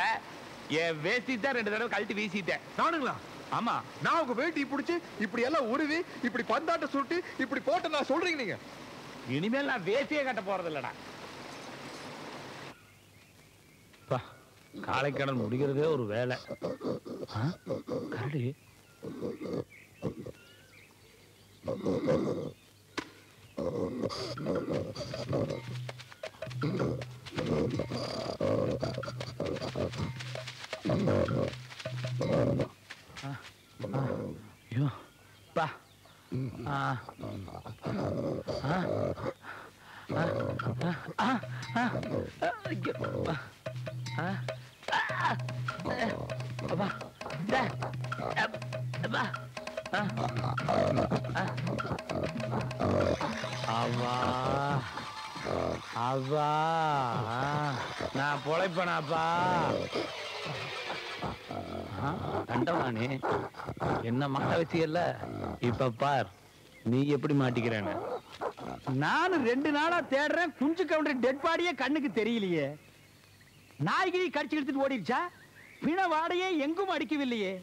என் வேஷ்டி தான் 2 தடவை கழட்டி வீசிட்டேன். நானுங்களா? ஆமா. நான் உங்க வேட்டி பிடிச்சி இப்படி எல்லாம் உருவி இப்படி பந்தாட்ட சுட்டி இப்படி போட்டு நான் சொல்றீங்க நீங்க? இனிமேல் நான் வேஷ்டியே கட்ட போறது இல்லடா. காலைக்கடன் முடிக்கிறதே ஒரு வேலை. கரடி ஐயோ பா. நான் பொழைப்பனாப்பா. கண்டவானே என்ன மாட்ட வச்சியல்ல, இப்ப பார் நீ எப்படி மாட்டிக்கிறேன்னு. நானும் 2 நாளா தேடுறேன். குஞ்சு கவுண்டர் டெட் பாடியே கண்ணுக்கு தெரியலையே. நாய்கிரி கடிச்சு இழுத்துட்டு ஓடிடுச்சா? பிண வாடையே எங்கும் அடிக்கவில்லையே.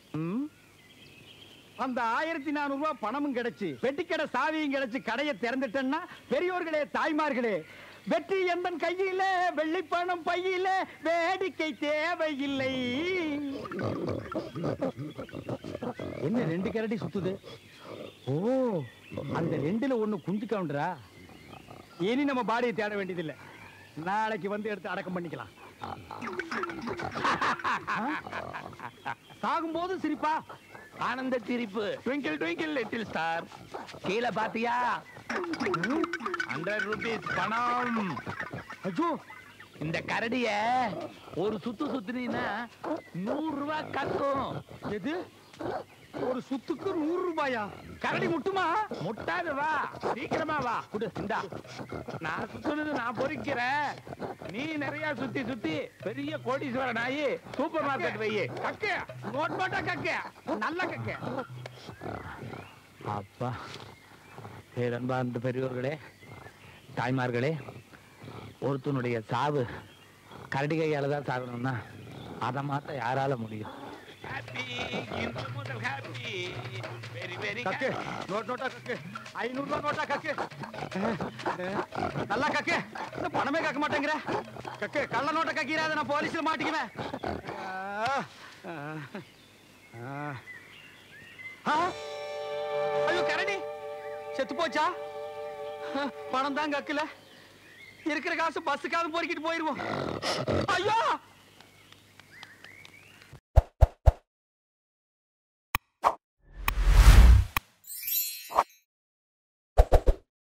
அந்த 1400 ரூபாய் பணமும் கிடைச்சு வெட்டிக்கடை சாவியும் கிடைச்சு கடையை திறந்துட்டேன்னா பெரியோர்களே தாய்மார்களே, வெற்றி எந்தன் கையிலே வெள்ளிப்பணம் பையிலே வேடிக்கை தேவையில்லை. என்ன 2 கரடி சுத்துது? ஓ, அந்த 2ல 1 குஞ்சு கவுண்டரா? இனி நம்ம பாடியை தேட வேண்டியதில்லை. நாளைக்கு வந்து எடுத்து அடக்கம் பண்ணிக்கலாம். சாகும்போது சிரிப்பா? ஆனந்த சிரிப்பு. Twinkle twinkle little star. கீழே பாத்தியா? 100 ரூபீஸ் பணம். ஐயோ, இந்த கரடிய ஒரு சுத்து சுத்தினா 100 ரூபாய் கட்டும். எது? ஒரு சுத்துக்கு 100 ரூபாயா? கரடி முட்டுமா? முட்டாது. வா, சீக்கிரமா வா. குடு, இந்தா. நான் சுத்துறது நான் பொறிக்கிறேன். நீ நிறைய சுத்தி சுத்தி பெரிய கோடீஸ்வரன் ஆகி சூப்பர் மார்க்கெட் வையே. கக்க நோட் நோட்டா கக்க, நல்ல கக்க. அப்பா, பேரன்பார்ந்த பெரியோர்களே தாய்மார்களே, ஒருத்தனுடைய சாவு கரடி கையால தான் சாகணும்னா அதை மாத்த யாரால முடியும்? கக்கு நோட் நோட்டா கக்கு, 500 ரூபாய் நோட்டா கக்கு. நல்லா கக்கு பணமே கக்க மாட்டேங்கிற கக்கு கள்ள நோட்டை கக்கிறாத நான் போலீஸ்ல மாட்டிக்குவேன் ஐயோ கரடி செத்து போச்சா பணம் தான் கக்கல இருக்கிற காசு பஸ்ஸுக்காவது பொறுக்கிட்டு போயிருவோம் ஐயோ